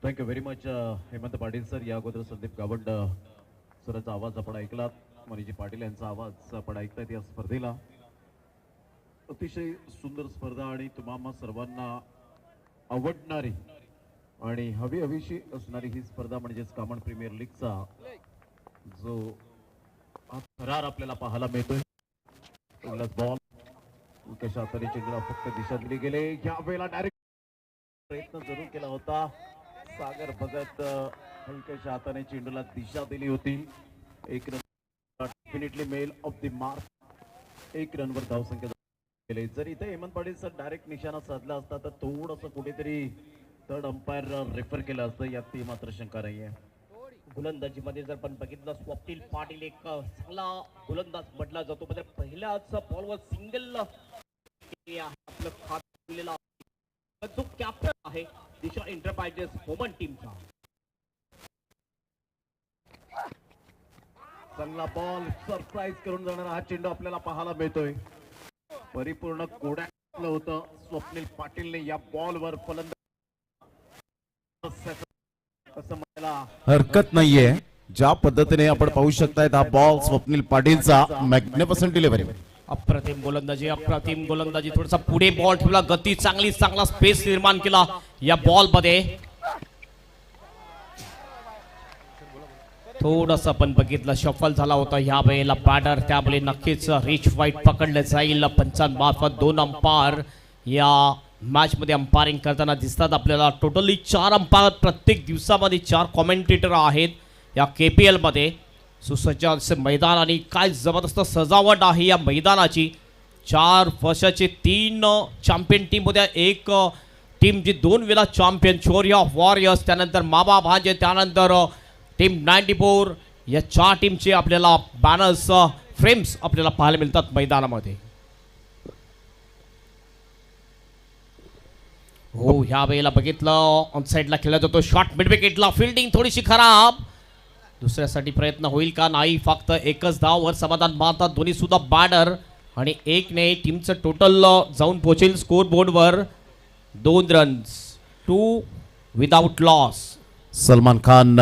Thank you very much Hemant Patil sir. या अगोदर संदीप गावंड सरांचा आवाज आपण ऐकलात. मनीजी पाटील यांचा आवाज आपण ऐकतायत. या स्पर्धेला अतिशय सुंदर स्पर्धा आणि तुम्हा सर्वांना आवडणारी आणि हवीशी असणारी ही स्पर्धा म्हणजेच कामन प्रीमियर लीगचा जो थरार आपल्याला पाहायला मिळतोय. बॉल कशा हाताने चेंडूला फक्त दिशा दिली गेले. या वेळेला डायरेक्ट प्रयत्न जरूर केला होता. सागर भगत हलक्याच्या हाताने चेंडूला दिशा दिली होती. एक run definitely mile off the mark. एक रनवर धावसंख्या केले. जर इथे हेमंत पाटील सर डायरेक्ट निशाणा साधला असता तर थोडंसं कुठेतरी थर्ड अंपायर रेफर केलं असतं. यात ती मात्र शंका नाहीये. गोलंदाजीमध्ये जर पण बघितलं स्वप्नील पाटील एक चांगला गोलंदाज म्हटला जातो. म्हणजे पहिल्याच बॉलवर सिंगल आपलं खात जो कॅप्टन आहे दिशा एंटरप्राइजेस वुमन टीमचा. चांगला बॉल सरप्राईज करून जाणारा हा चेंडू आपल्याला पाहायला मिळतोय. परिपूर्ण कोड्यातलं होतं स्वप्नील पाटीलने या बॉलवर फलंदाज असं म्हणायला हरकत नाहीये. ज्या पद्धतीने आपण पाहू शकतायत हा बॉल स्वप्नील पाटीलचा मॅग्निफिसंट डिलिव्हरी. अप्रतिम गोलंदाजी थोडासा पुढे बॉल ठेवला. गती चांगला स्पेस निर्माण केला या बॉल मध्ये. थोडस पण बघितलं शफल झाला होता ह्या वेळेला बॅटर. त्यामुळे नक्कीच रिच वाईट पकडलं जाईल. पंचांमार्फत 2 अंपायर या मॅच मध्ये अंपायरिंग करताना दिसतात आपल्याला. टोटली 4 अंपायर प्रत्येक दिवसामध्ये 4 कॉमेंटेटर आहेत या KPL मध्ये. सुसज्ज असे मैदान आणि काय जबरदस्त सजावट आहे या मैदानाची. 4 वर्षाचे 3 चॅम्पियन टीम होत्या. एक टीम जी 2 वेळा चॅम्पियन शौर्य वॉरियर्स, त्यानंतर मामा भांजे, त्यानंतर टीम 94. या 4 टीमचे आपल्याला बॅनर्स फ्रेम्स आपल्याला पाहायला मिळतात मैदानामध्ये. हो ह्या वेळेला बघितलं ऑन साईडला खेळला जातो शॉट मिड विकेटला. फिल्डिंग थोडीशी खराब. दुसऱ्यासाठी प्रयत्न होईल का? नाही. फक्त एकच धाववर समाधान मानतात दोन्ही सुद्धा बॅटर. आणि 1ने टीमचं टोटल जाऊन पोहोचेल स्कोर बोर्डवर 2 runs. 2 without loss. Salman Khan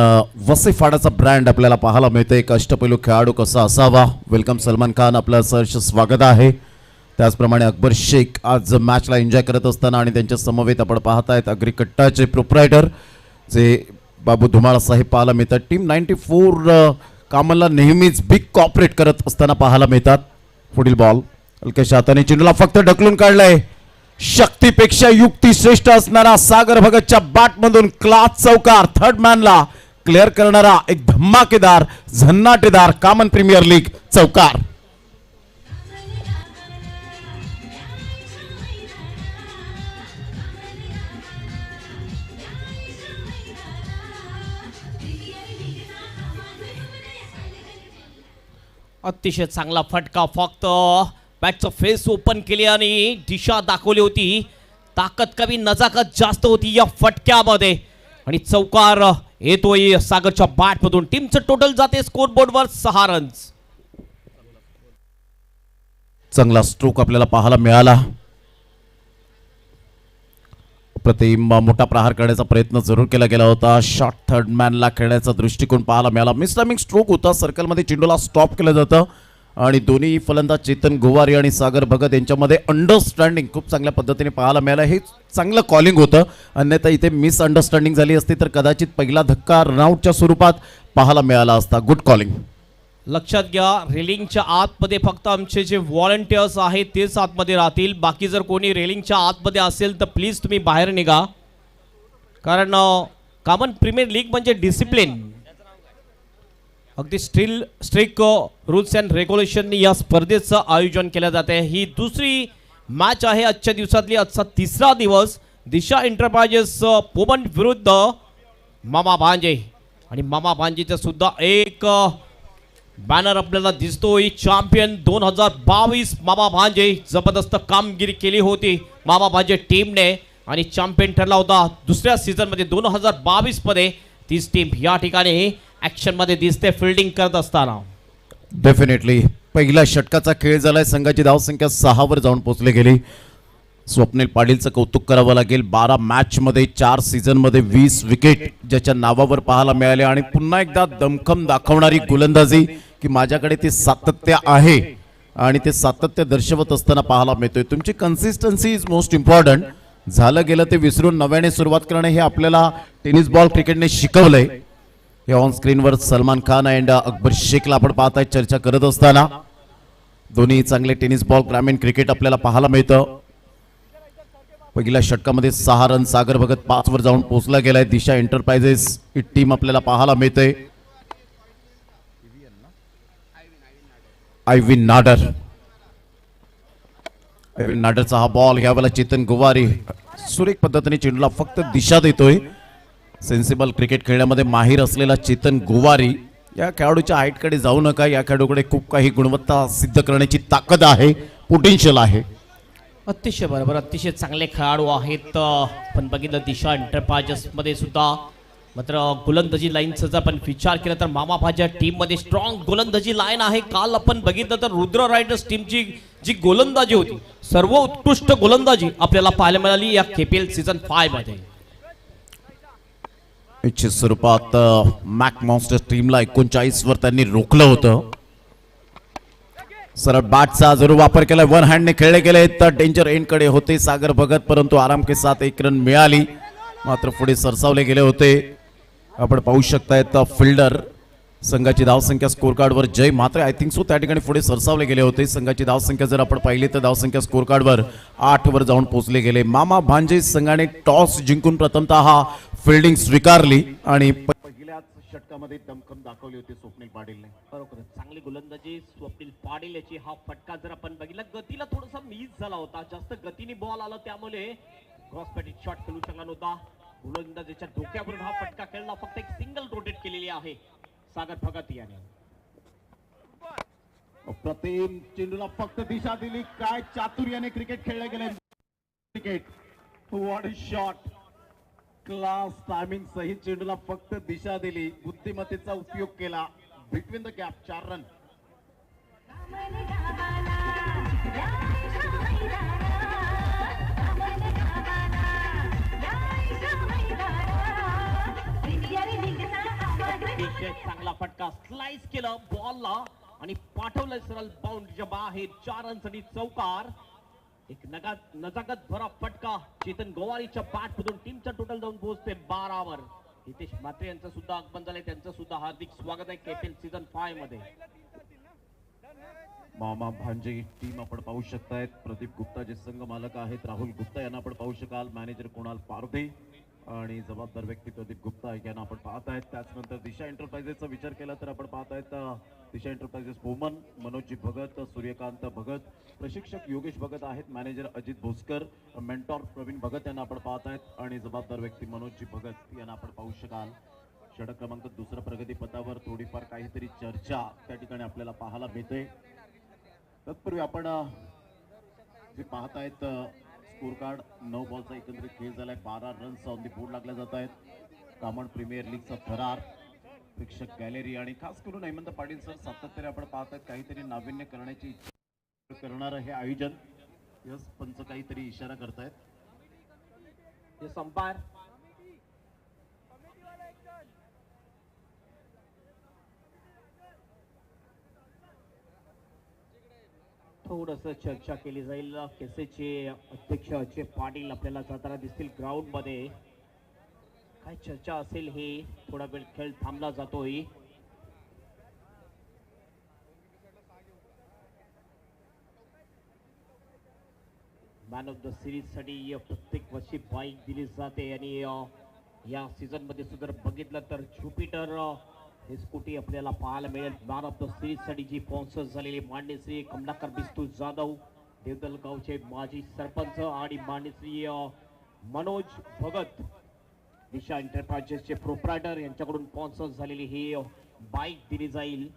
वसीफाडाचा ब्रँड आपल्याला पाहायला मिळतं. एक अष्टपैलू खेळाडू कसा असावा. वेलकम सलमान खान, आपलं सहर्ष स्वागत आहे. त्याचप्रमाणे अकबर शेख आज मॅचला एन्जॉय करत असताना आणि त्यांच्या समवेत आपण पाहतायत अग्रिकट्टाचे प्रोप्रायटर जे बाबू धुमाळ साहेब पाहायला मिळतात. टीम 94 कामनला नेहमीच बिग कॉपरेट करत असताना पाहायला मिळतात. पुढील बॉल हलक्याच्या हाताने चेंडूला फक्त ढकलून काढलंय. शक्तीपेक्षा युक्ती श्रेष्ठ असणारा सागर भगतच्या बॅटमधून क्लास चौकार. थर्ड मॅनला क्लिअर करणारा एक धमाकेदार झन्नाटेदार कामन प्रीमियर लीग चौकार. अतिशय चांगला फटका. फक्त बॅटचं फेस ओपन केली आणि दिशा दाखवली होती. ताकद कमी, नजाकत जास्त होती या फटक्यामध्ये. आणि चौकार येतोय सागरच्या बॅटमधून. टीमचं टोटल जाते स्कोर बोर्डवर 6 रन्स. चांगला स्ट्रोक आपल्याला पाहायला मिळाला. प्रतिम मोठा प्रहार करण्याचा प्रयत्न जरूर केला गेला होता. शॉट थर्ड मॅनला खेळण्याचा दृष्टिकोन पाहायला मिळाला. मिसटायमिंग स्ट्रोक होता. सर्कलमध्ये चेंडूला स्टॉप केलं जातं आणि दोन्ही फलंदाज चेतन गोवारी आणि सागर भगत यांच्यामध्ये अंडरस्टँडिंग खूप चांगल्या पद्धतीने पाहायला मिळालं. हे चांगलं कॉलिंग होतं. अन्यथा इथे मिसअंडरस्टँडिंग झाली असती तर कदाचित पहिला धक्का रनआउटच्या स्वरूपात पाहायला मिळाला असता. Good calling. लक्षात घ्या, रेलिंगच्या आतमध्ये फक्त आमचे जे व्हॉलंटियर्स आहेत तेच आतमध्ये राहतील. बाकी जर कोणी रेलिंगच्या आतमध्ये असेल तर प्लीज तुम्ही बाहेर निघा. कारण कामन प्रीमियर लीग म्हणजे डिसिप्लिन. अगदी स्ट्रिक्ट रूल्स अँड रेग्युलेशननी या स्पर्धेचं आयोजन केलं जाते. ही दुसरी मॅच आहे आजच्या दिवसातली. आजचा 3रा दिवस. दिशा एंटरप्राइजेस वुमन विरुद्ध मामा भांजे. आणि मामा भांजेचा सुद्धा एक बॅनर आपल्याला दिसतोय. चॅम्पियन 2022 मामा भांजे. जबरदस्त कामगिरी केली होती मामा भांजे टीमने आणि चॅम्पियन ठरला होता दुसऱ्या सीझनमध्ये 2022 मध्ये. तीच टीम या ठिकाणी ऍक्शन मध्ये दिसते फिल्डिंग करत असताना. डेफिनेटली पहिल्या षटकाचा खेळ झालाय. संघाची धावसंख्या 6 वर जाऊन पोहोचली गेली. स्वप्नील पाटीलचं कौतुक करावं लागेल. 12 मॅचमध्ये 4 सीझनमध्ये 20 विकेट ज्याच्या नावावर पाहायला मिळाले आणि पुन्हा एकदा दमखम दाखवणारी गोलंदाजी की माझ्याकडे ते सातत्य आहे आणि ते सातत्य दर्शवत असताना पाहायला मिळतोय. तुमची कन्सिस्टन्सी इज मोस्ट इम्पॉर्टंट. झालं गेलं ते विसरून नव्याने सुरुवात करणे हे आपल्याला टेनिस बॉल क्रिकेटने शिकवलंय. हे ऑन स्क्रीनवर सलमान खान अँड अकबर शेखला आपण पाहताय चर्चा करत असताना. दोन्ही चांगले टेनिस बॉल ग्रामीण क्रिकेट आपल्याला पाहायला मिळतं. पहिल्या षटकामध्ये 6 रन सागर भगत 5 वर जाऊन पोहोचला गेलाय. दिशा एंटरप्राइजेस ही टीम आपल्याला पाहायला मिळते. आयविन नाडरचा हा बॉल यावेळेला चेतन गोवारी सुरेख पद्धतीने चेंडूला फक्त दिशा देतोय. सेन्सिबल क्रिकेट खेळण्यामध्ये माहीर असलेला चेतन गोवारी या खेळाडूच्या हाईटकडे जाऊ नका. या खेळाडूकडे खूप काही गुणवत्ता सिद्ध करण्याची ताकद आहे, पोटेन्शियल आहे. अतिशय बरोबर, अतिशय चांगले खेळाडू आहेत. पण बघितलं दिशा एंटरप्राइजेस मध्ये सुद्धा मात्र गोलंदाजी लाईनचा जर आपण विचार केला तर मामा भाज्या टीम मध्ये स्ट्रॉंग गोलंदाजी लाईन आहे. काल आपण बघितलं तर रुद्र रायडर्स टीमची जी गोलंदाजी होती सर्व उत्कृष्ट गोलंदाजी आपल्याला पाहायला मिळाली या KPL सीझन 5 मध्ये. निश्चित स्वरूपात मॅक मॉन्स्टर्स टीमला 39 वर त्यांनी रोखलं होतं. सरळ बॅटचा जरूर वापर केला. वन हँडने खेळले गेले तर डेंजर एंड कडे होते सागर भगत, परंतु आराम के साथ 1 रन मिळाली. मात्र पुढे सरसावले गेले होते. आपण पाहू शकतायत फिल्डर संघाची धावसंख्या स्कोर कार्डवर जय मात्र आय थिंक सो त्या ठिकाणी पुढे सरसावले गेले होते. संघाची धावसंख्या जर आपण पाहिली तर धावसंख्या स्कोर कार्डवर 8 वर जाऊन पोहोचले गेले. मामा भांजे संघाने टॉस जिंकून प्रथमतः हा फिल्डिंग स्वीकारली आणि पहिल्याच षटकामध्ये दमखम दाखवली होती स्वप्नील पाटीलने. बरोबर, चांगली गोलंदाजी स्वप्नील पाटील याची. हा फटका जर आपण बघितला गतीला थोडासा मिस झाला होता, जास्त गतीने बॉल आला त्यामुळे क्रॉस पॅटिंग शॉट खेळू शकला नव्हता. गोलंदाजीच्या डोक्यावरून हा फटका खेळला. फक्त एक सिंगल रोटेट केलेली आहे सागर भगत याने. प्रतिम चेंडूला फक्त दिशा दिली. काय चातुर्याने क्रिकेट खेळले गेले. Cricket what a shot. Class timing सहित चेंडूला फक्त दिशा दिली. बुद्धिमत्तेचा उपयोग केला. Between the gap 4 run. चांगला फटका स्लाइस केला बॉलला आणि पाठवलं सरळ बाउंड्रीच्या बाहेर. 4 रन साठी चौकार. एक नजाकत भरा फटका चेतन गोवारीच्या बॅट मधून. टीमचा टोटल जाऊन पोहोचते 12 वर. हितेश म्हात्रे यांचं सुद्धा आगमन झालंय. त्यांचं सुद्धा हार्दिक स्वागत आहे KPL सीझन 5 मध्ये. मामा भांजे टीम आपण पाहू शकतायत. प्रदीप गुप्ता जे संघ मालक आहेत, राहुल गुप्ता यांना आपण पाहू शकाल. मॅनेजर कुणाल पारदे आणि जबाबदार व्यक्ती प्रदीप गुप्ता यांना आपण पाहतायत. त्याचनंतर दिशा एंटरप्राइजेसचा विचार केला तर आपण पाहतायत दिशा एंटरप्राइजेस वुमन मनोजजी भगत, सूर्यकांत भगत, प्रशिक्षक योगेश भगत आहेत, मॅनेजर अजित भोसकर, मेंटॉर प्रवीण भगत यांना आपण पाहतायत आणि जबाबदार व्यक्ती मनोजजी भगत यांना आपण पाहू शकाल. षटक क्रमांक 2 प्रगती पथावर थोडीफार काहीतरी चर्चा त्या ठिकाणी आपल्याला पाहायला मिळते. तत्पूर्वी आपण जे पाहतायत स्कोर कार्ड 9 बॉलचा एकंदरीत खेळ झालाय. 12 रन्स ऑन दी बोर्ड लागल्या जात आहेत. कामन प्रीमियर लीगचा थरार, प्रेक्षक गॅलरी आणि खास करून हेमंत पाटील सर सातत्याने आपण पाहतायत काहीतरी नाविन्य करण्याची इच्छा करणारं हे आयोजन. यस पंच काहीतरी इशारा करतायत. Yes umpire. थोडस चर्चा केली जाईल. केसेचे अध्यक्ष अजय पाटील आपल्याला जाताना दिसतील ग्राउंड मध्ये. काय चर्चा असेल हे थोडा वेळ खेळ थांबला जातोय. मॅन ऑफ द सिरीज साठी प्रत्येक वर्षी बाईक दिली जाते आणि या सीझन मध्ये सुद्धा बघितलं तर ज्युपिटर हे स्कूटी आपल्याला पाहायला मिळेल. मॅन ऑफ द सिरीज साठी जी स्पॉन्सर झालेली मांडेश्री कमलाकर बिस्तू जाधव, देवदलगावचे माजी सरपंच आणि मांडेश्री मनोज भगत, दिशा एंटरप्राइजेसचे प्रोप्रायटर यांच्याकडून स्पॉन्सर झालेली ही बाईक दिली जाईल.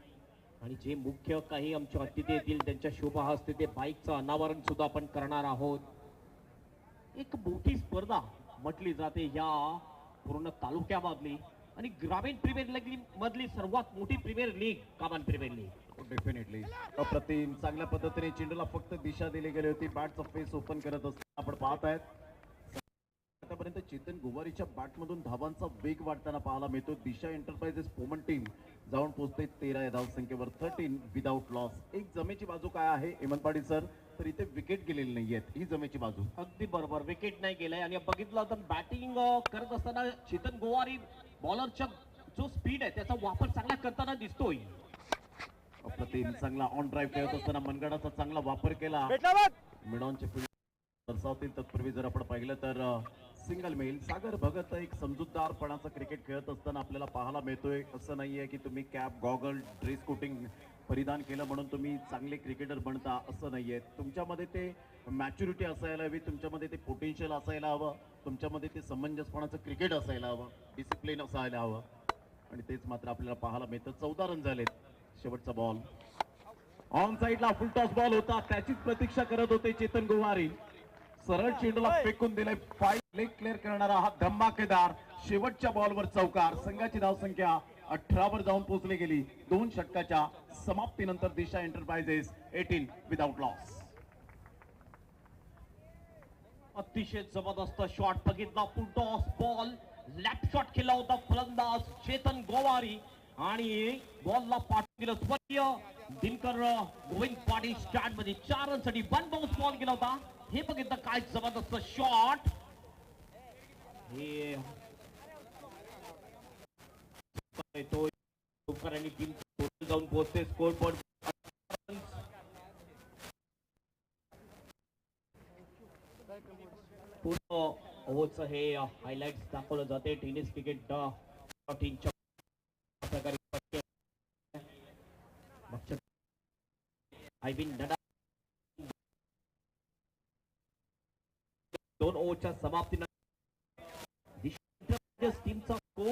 आणि जे मुख्य काही आमचे अतिथी येतील त्यांच्या शुभ हस्ते ते बाईकचं अनावरण सुद्धा आपण करणार आहोत. एक मोठी स्पर्धा म्हटली जाते या पूर्ण तालुक्यामधली आणि ग्रामीण प्रीमियर लीग मधली सर्वात मोठी प्रीमियर लीग कामन प्रीमियर लीग. डेफिनेटली अप्रतिम चांगल्या पद्धतीने चेंडूला फक्त दिशा दिली गेली होती. बॅटचा फेस ओपन करत असतो. आपण पाहत आहेत आतापर्यंत चेतन गोवारीच्या बॅटमधून धावांचा वेग वाढताना पाहायला मिळतो. दिशा एंटरप्राइजेस पोमन टीम जाऊन पोहोचते 13 या धावसंख्येवर 13 विदाउट लॉस. एक जमेची बाजू काय आहे हेमंत पाटील सर, तर इथे विकेट गेलेली नाहीयेत, ही जमेची बाजू. अगदी बरोबर, विकेट नाही गेलाय. आणि बघितलं तर बॅटिंग करत असताना चेतन गोवारी बॉलरचा जो स्पीड आहे त्याचा वापर चांगला करताना दिसतोय. अप्रतिम चांगला ऑन ड्राईव्ह खेळत असताना मनगडाचा चांगला वापर केला. मिडॉनचे दर्शवतील. तत्पूर्वी जर आपण पाहिलं तर सिंगल मेल सागर भगत एक समजूतदारपणाचं क्रिकेट खेळत असताना आपल्याला पाहायला मिळतोय. असं नाहीये की तुम्ही कॅप गॉगल ड्रेस कोटिंग परिधान केलं म्हणून तुम्ही चांगले क्रिकेटर बनता, असं नाहीये. तुमच्यामध्ये ते मॅच्युरिटी असायला हवी, तुमच्यामध्ये ते पोटेन्शियल असायला हवं, तुमच्यामध्ये ते समंजसपणाचं क्रिकेट असायला हवं, डिसिप्लिन असायला हवं. आणि तेच मात्र आपल्याला पाहायला मिळतं. 14 रन झालेत. शेवटचा बॉल ऑन साइडला फुल टॉस बॉल होता, त्याचीच प्रतीक्षा करत होते चेतन गोवारी. सरळ चेंडूला फेकून दिलाय. 5 लेग क्लिअर करणारा हा धमाकेदार शेवटच्या बॉलवर चौकार. संघाची धावसंख्या 18 वर जाऊन पोहोचली गेली. 2 षटकाच्या समाप्तीनंतर दिशा एंटरप्राइजेस 18 विदाउट लॉस. अतिशय जबरदस्त शॉट बघितला. फुल टॉस बॉल लेफ्ट शॉट केला होता फलंदाज चेतन गोवारी आणि बॉलला पाठवून दिलं स्वर्गीय दिनकर गोविंद पाटील स्टँड मध्ये 4 रनसाठी 1 बाउन्स बॉल गेला होता. हे बघितलं काय जबरदस्त शॉट. हे तो आणि टीम जाऊन पोहोचते स्कोर बोर्ड. पूर्ण ओव्हरचं हे हायलाइट्स दाखवलं जाते. टेनिस क्रिकेट टीमच्या प्रकारे दोन ओव्हरच्या समाप्तीनंतर टीमचा स्कोर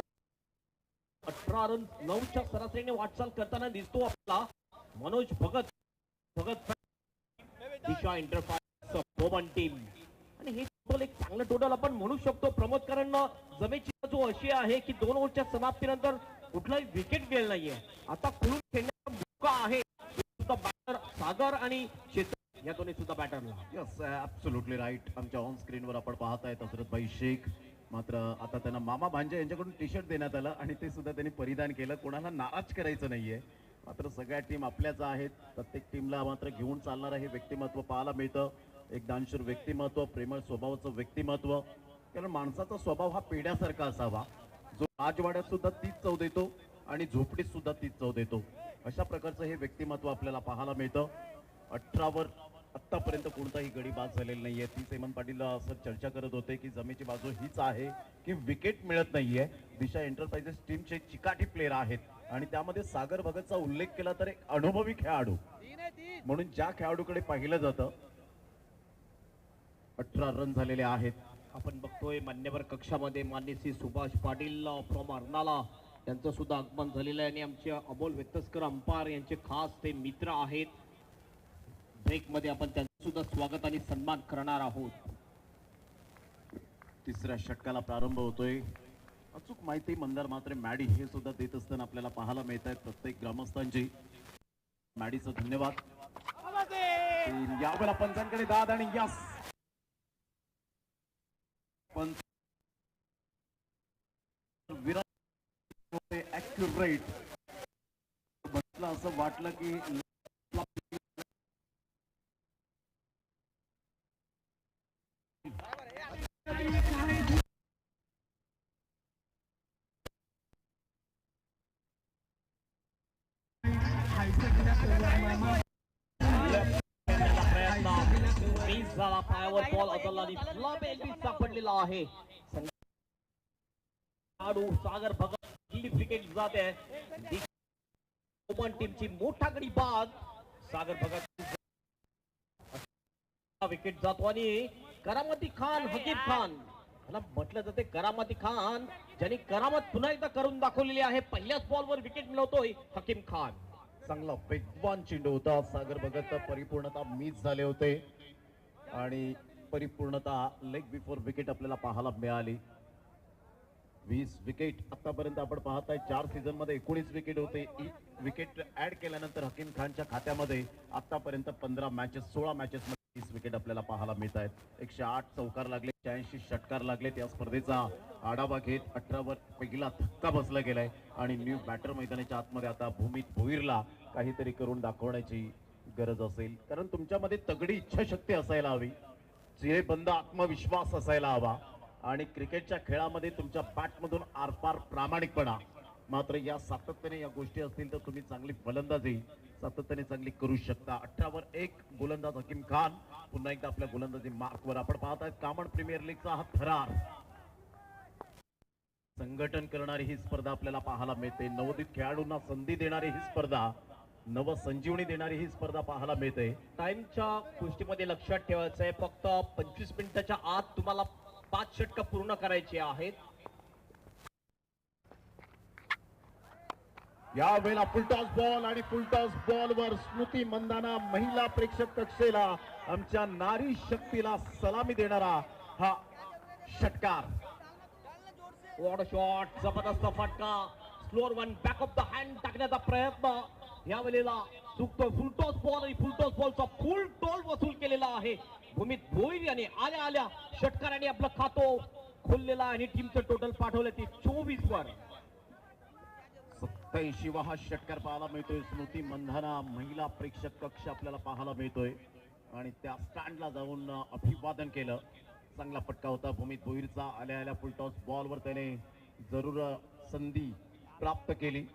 18 रन 9च्या सरासरीने वाटचाल करताना दिसतो आपला मनोज भगत दिशा एंटरप्राइज पोमन टीम. आणि हे टोटल एक चांगलं टोटल आपण म्हणू शकतो प्रमोद, कारण जमेची बाजू अशी आहे की 2 ओव्हरच्या समाप्तीनंतर कुठलाही विकेट गेला नाहीये. आता खुलून खेळण्याचा मौका आहे बॅटर सागर आणि चेतन या दोन्ही सुद्धा बॅटरला. Yes absolutely right. आमच्या ऑन स्क्रीनवर आपण पाहताय हसरतभाई शेख. मात्र आता त्यांना मामा भांजे यांच्याकडून टी शर्ट देण्यात आलं आणि ते सुद्धा त्यांनी परिधान केलं. कोणाला नाराज करायचं नाहीये. मात्र सगळ्या टीम आपल्याच आहेत. प्रत्येक टीमला मात्र घेऊन चालणारं हे व्यक्तिमत्व पाहायला मिळतं. एक दानशूर व्यक्तिमत्व, प्रेमळ स्वभावाचं व्यक्तिमत्व. कारण माणसाचा स्वभाव हा पेढ्यासारखा असावा, जो राजवाड्यात सुद्धा तीच चव देतो आणि झोपडीत सुद्धा तीच चव देतो. अशा प्रकारचं हे व्यक्तिमत्व आपल्याला पाहायला मिळतं. 18 वर आतापर्यंत कोणताही गडी बाद झालेला नाहीये. तीच हेमंत पाटील असं चर्चा करत होते की जमेची बाजू हीच आहे की विकेट मिळत नाहीये. दिशा एंटरप्राइजेस टीमचे चिकाटी प्लेयर आहेत आणि त्यामध्ये सागर भगतचा उल्लेख केला तर एक अनुभवी खेळाडू म्हणून ज्या खेळाडूकडे पाहिलं जातं. 18 रन झालेले आहेत. आपण बघतोय मान्यवर कक्षामध्ये मान्य श्री सुभाष पाटील फ्रॉम अर्नाला यांचं सुद्धा आगमन झालेलं आहे आणि आमचे अमोल वेतस्कर अंपायर यांचे खास ते मित्र आहेत. ब्रेक मध्ये आपण त्यांचं सुद्धा स्वागत आणि सन्मान करणार आहोत. 3ऱ्या षटकाला प्रारंभ होतोय. अचूक माहिती मंदार मात्र मॅडी हे सुद्धा देत असताना आपल्याला पाहायला मिळत आहेत. प्रत्येक ग्रामस्थांची मॅडीचं धन्यवाद. यावेळेला पंचांकडे दाद आणि यस पण विराट ऍक्युरेट म्हटलं असं वाटलं की झाला. पायावर बॉल अदलला आणि फ्लॉप एल्बी सापडलेला आहे. सागर भगत ही विकेट जाते. ओपन टीमची मोठा गडी बाद. सागर भगत विकेट जातो आणि करामती खान हकीम खान याला म्हटलं जाते करामती खान ज्यांनी करामत पुन्हा एकदा करून दाखवलेली आहे. पहिल्याच बॉलवर विकेट मिळवतोय हकीम खान. चांगला वेगवान चेंडू होता. सागर भगत परिपूर्णता मिस झाले होते आणि परिपूर्णता लेग बिफोर विकेट आपल्याला पाहायला मिळाली. 20 विकेट आतापर्यंत आपण पाहताय. 4 सीझन मध्ये 19 विकेट होते. विकेट ऍड केल्यानंतर हकीम खानच्या खात्यामध्ये आतापर्यंत 15 मॅचेस 16 मॅचेस 30 विकेट आपल्याला पाहायला मिळत आहेत. 108 चौकार लागले, 86 षटकार लागले. या स्पर्धेचा आढावा घेत 18 पहिला धक्का बसला गेलाय आणि न्यू बॅटर मैदानाच्या आतमध्ये आता भूमीत भोईरला काहीतरी करून दाखवण्याची गरज असेल, कारण तुमच्यामध्ये तगडी इच्छाशक्ती असायला हवी, चिरेबंद आत्मविश्वास असायला हवा आणि क्रिकेटच्या खेळामध्ये तुमच्या बॅटमधून आरपार प्रामाणिकपणा. मात्र या सातत्याने या गोष्टी असतील तर तुम्ही चांगली फलंदाजी सातत्याने चांगली करू शकता. 18 गोलंदाज हकीम खान पुन्हा एकदा आपल्या गोलंदाजी मार्कवर. आपण पाहत आहेत कामन प्रीमियर लीगचा हा थरार संघटन करणारी ही स्पर्धा आपल्याला पाहायला मिळते. नवोदित खेळाडूंना संधी देणारी ही स्पर्धा, नवसंजीवनी देणारी ही स्पर्धा पाहायला मिळते. टाइमच्या गोष्टीमध्ये लक्षात ठेवायचं आहे, फक्त 25 मिनिटाच्या आत तुम्हाला 5 षटकं पूर्ण करायची आहेत. यावेळेला फुलटॉस बॉल आणि फुलटॉस बॉलवर स्मृती मंदाना महिला प्रेक्षक कक्षेला आमच्या नारी शक्तीला सलामी देणारा हा षटकार. वॉट शॉट, जबरदस्त फटका, slower one back of the hand टाकण्याचा प्रयत्न यावेळेला चुकतोय. फुलटॉस बॉल आणि फुलटॉस बॉलचा फुल टोल वसूल केलेला आहे भूमित भोईर यांनी. आल्या आल्या षटकाराने आपलं खातो खोललेला आणि टीमचं टोटल पाठवलं ते 24 वर. 87 हा षटकार पाहायला मिळतोय. स्मृती मंधाना महिला प्रेक्षक कक्ष आपल्याला पाहायला मिळतोय आणि त्या स्टँडला जाऊन अभिवादन केलं. चांगला फटका होता भूमित भोईरचा. आल्या आल्या फुलटॉस बॉलवर त्याने जरूर संधी प्राप्त केली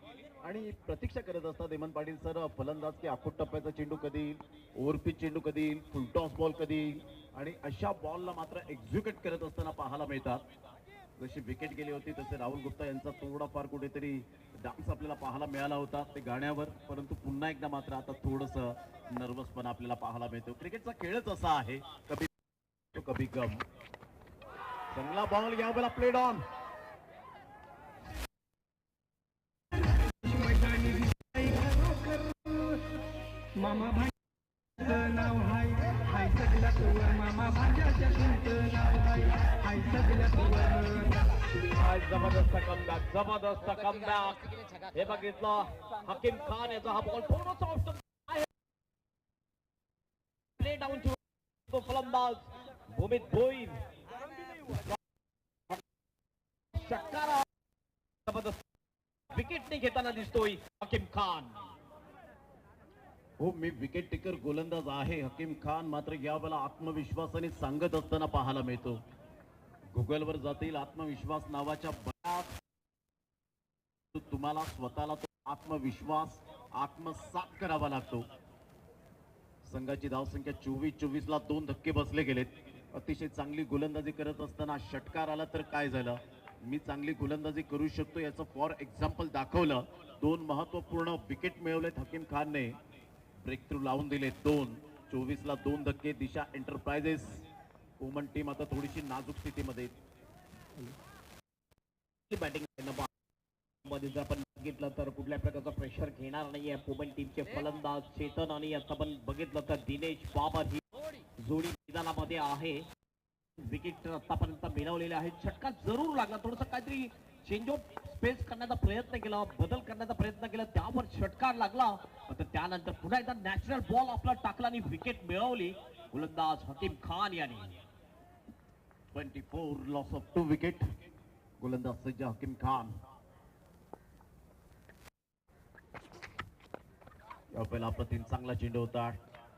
आणि प्रतीक्षा करत असतात हेमंत पाटील सर, फलंदाज की आखूट टप्प्याचा चेंडू कधी येईल, ओव्हरपिच चेंडू कधी येईल, फुलटॉस बॉल कधी येईल आणि अशा बॉलला मात्र एक्झिक्यूट करत असताना पाहायला मिळतात. जशी विकेट गेली होती तसे राहुल गुप्ता यांचा थोडाफार कुठेतरी डान्स आपल्याला पाहायला मिळाला होता ते गाण्यावर, परंतु पुन्हा एकदा मात्र आता थोडंसं नर्वसपणा आपल्याला पाहायला मिळतो. क्रिकेटचा खेळच असा आहे, कभी तो कभी गम. चांगला बॉल यावेळेला प्लेड ऑन. मामा भाईचं नाव हाय हाय सगळ्या तुवर, मामा भाज्याच्या तुमचं नाव हाय हाय सगळ्या तुवर. आज जबरदस्त कमबॅक, जबरदस्त कमबॅक. हे बघितलं हकीम खान याचा हा बॉल थोडासा ऑप्शन आहे. प्ले डाऊन टू फलंदाज भूमित भोईर. षटकार जबरदस्त विकेटने घेताना दिसतोय हकीम खान. हो, मी विकेट टेकर गोलंदाज आहे हकीम खान, मात्र यावेळेला आत्मविश्वासाने सांगत असताना पाहायला मिळतो. गुगलवर जातील आत्मविश्वास नावाच्या बऱ्याच, तुम्हाला स्वतःला तो आत्मविश्वास आत्मसात करावा लागतो. संघाची धावसंख्या 24-24ला 2 धक्के बसले गेलेत. अतिशय चांगली गोलंदाजी करत असताना षटकार आला तर काय झालं, मी चांगली गोलंदाजी करू शकतो याचं फॉर एक्झाम्पल दाखवलं. 2 महत्वपूर्ण विकेट मिळवलेत हकीम खानने, ब्रेक थ्रू लावून दिले 2. 24ला 2 धक्के. दिशा एंटरप्राइजेस वुमन टीम आता थोडीशी नाजूक स्थितीमध्ये. बॅटिंग मध्ये जर आपण बघितलं तर कुठल्या प्रकारचा प्रेशर घेणार नाहीये वुमन टीमचे फलंदाज चेतन आणि आता आपण बघितलं तर दिनेश बाबर ही जोडी मैदानामध्ये आहे. विकेट आतापर्यंत मिळवलेले आहेत. षटका जरूर लागला, थोडस काहीतरी चेंज ऑफ स्पेस करण्याचा प्रयत्न केला, बदल करण्याचा प्रयत्न केला, त्यावर षटकार लागला. त्यानंतर पुन्हा एकदा नॅचरल बॉल आपला टाकला आणि विकेट मिळवली गोलंदाज हकीम खान यांनी. 24 लॉस ऑफ 2 विकेट. गोलंदाज सज्ज हकीम खान. यावेळेला अप्रतिम चांगला चेंडू होता,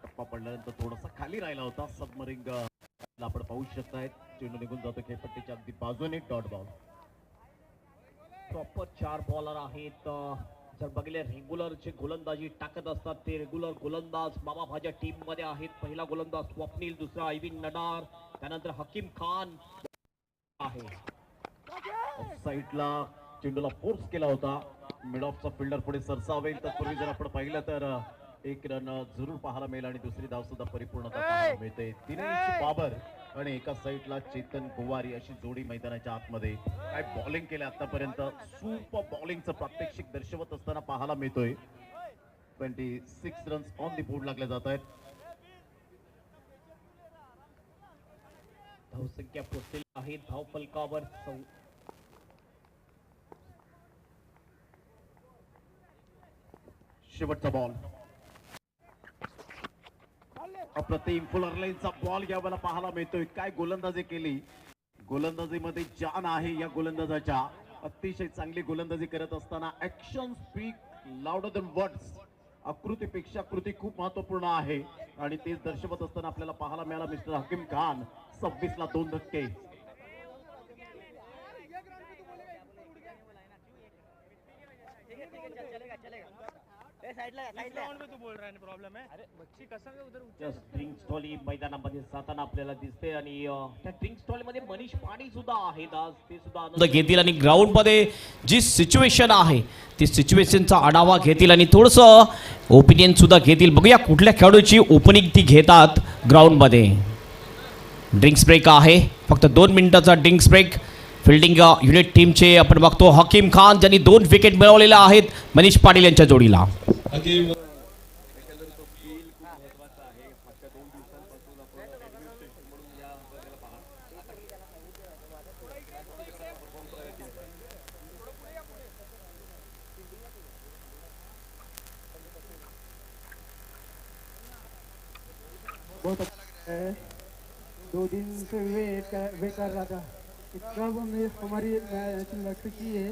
टप्पा पडल्यानंतर थोडासा खाली राहिला होता. सबमरिंग आपण पाहू शकताय, चेंडू निघून जातो खेळपट्टीच्या अगदी बाजूने. Dot ball. प्रॉपर 4 बॉलर आहेत. जर बघितले रेग्युलर जे गोलंदाजी टाकत असतात ते रेग्युलर गोलंदाज मामा भाज्या टीम मध्ये आहेत. पहिला गोलंदाज स्वप्नील, दुसरा आयविन नडार, त्यानंतर हकीम खान आहे. साईडला चेंडूला फोर्स केला होता. मिड ऑफचा फिल्डर पुढे सरसावेल. तत्पूर्वी जर आपण पाहिलं तर 1 रन जरूर पाहायला मिळेल आणि दुसरी धाव सुद्धा परिपूर्णता पाहायला मिळते. दिनेश बाबर आणि एका साईडला चेतन गोवारी अशी जोडी मैदानाच्या आतमध्ये. काय बॉलिंग केलं आतापर्यंत, सुपर बॉलिंगचं प्रात्यक्षिक दर्शवत असताना पाहायला मिळतोय. 26 रन्स ऑन दी बोर्ड लागले जात आहेत. धावसंख्या पोहोचलेली आहे धाव फलकावर. शेवटचा बॉल. अप्रतिम फुलर लाईनचा बॉल घ्यावायला पाहायला मिळतोय. काय गोलंदाजी केली, गोलंदाजीमध्ये जान आहे या गोलंदाजाच्या. अतिशय चांगली गोलंदाजी करत असताना action speak louder than words. आकृतीपेक्षा कृती खूप महत्वपूर्ण आहे आणि तेच दर्शवत असताना आपल्याला पाहायला मिळाला मिस्टर हकीम खान. 26 ला 2 धक्के. ड्रिंक स्टॉल ही मैदानामध्ये जाताना आपल्याला दिसते आणि त्या ड्रिंक स्टॉल मध्ये मनीष पाणी सुद्धा आहेत आज. ते सुद्धा आनंद घेतील आणि ग्राउंड मध्ये जी सिच्युएशन आहे ती सिच्युएशनचा आढावा घेतील आणि थोडंसं ओपिनियन सुद्धा घेतील. बघूया कुठल्या खेळाडूची ओपनिंग ती घेतात ग्राउंड मध्ये. ड्रिंक्स ब्रेक आहे, फक्त 2 मिनिटाचा ड्रिंक्स ब्रेक. फिल्डिंग युनिट टीमचे आपण बघतो हकीम खान ज्यांनी 2 विकेट मिळवलेल्या आहेत मनीष पाटील यांच्या जोडीला. बहुत अच्छा है। 2 दिन से वेट कर रहा था। इतना वो हमारी लग चुकी है।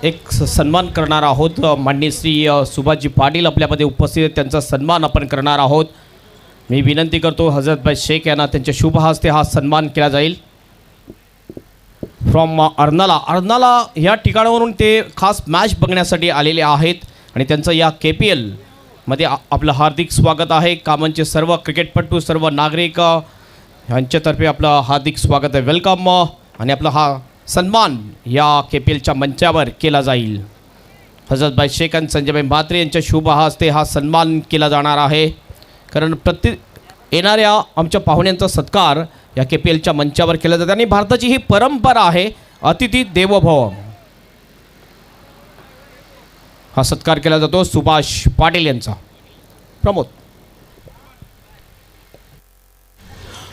एक सन्मान करणार आहोत. माननीय श्री सुभाषजी पाटील आपल्यामध्ये उपस्थित आहेत, त्यांचा सन्मान आपण करणार आहोत. मी विनंती करतो हजरतभाई शेख यांना त्यांच्या शुभ हस्ते हा सन्मान केला जाईल. फ्रॉम अर्नाला या ठिकाणावरून ते खास मॅच बघण्यासाठी आलेले आहेत आणि त्यांचं या KPL मध्ये आपलं हार्दिक स्वागत आहे. कामांचे सर्व क्रिकेटपटू सर्व नागरिक यांच्यातर्फे आपलं हार्दिक स्वागत आहे, वेलकम. आणि आपला हा सन्मान या KPLच्या मंचावर केला जाईल. हजरतभाई शेख आणि संजयभाई म्हात्रे यांच्या शुभ हस्ते हा सन्मान केला जाणार आहे. कारण येणाऱ्या आमच्या पाहुण्यांचा सत्कार या KPLच्या मंचावर केला जातो आणि भारताची ही परंपरा आहे अतिथी देवो भव. हा सत्कार केला जातो सुभाष पाटील यांचा. प्रमोद.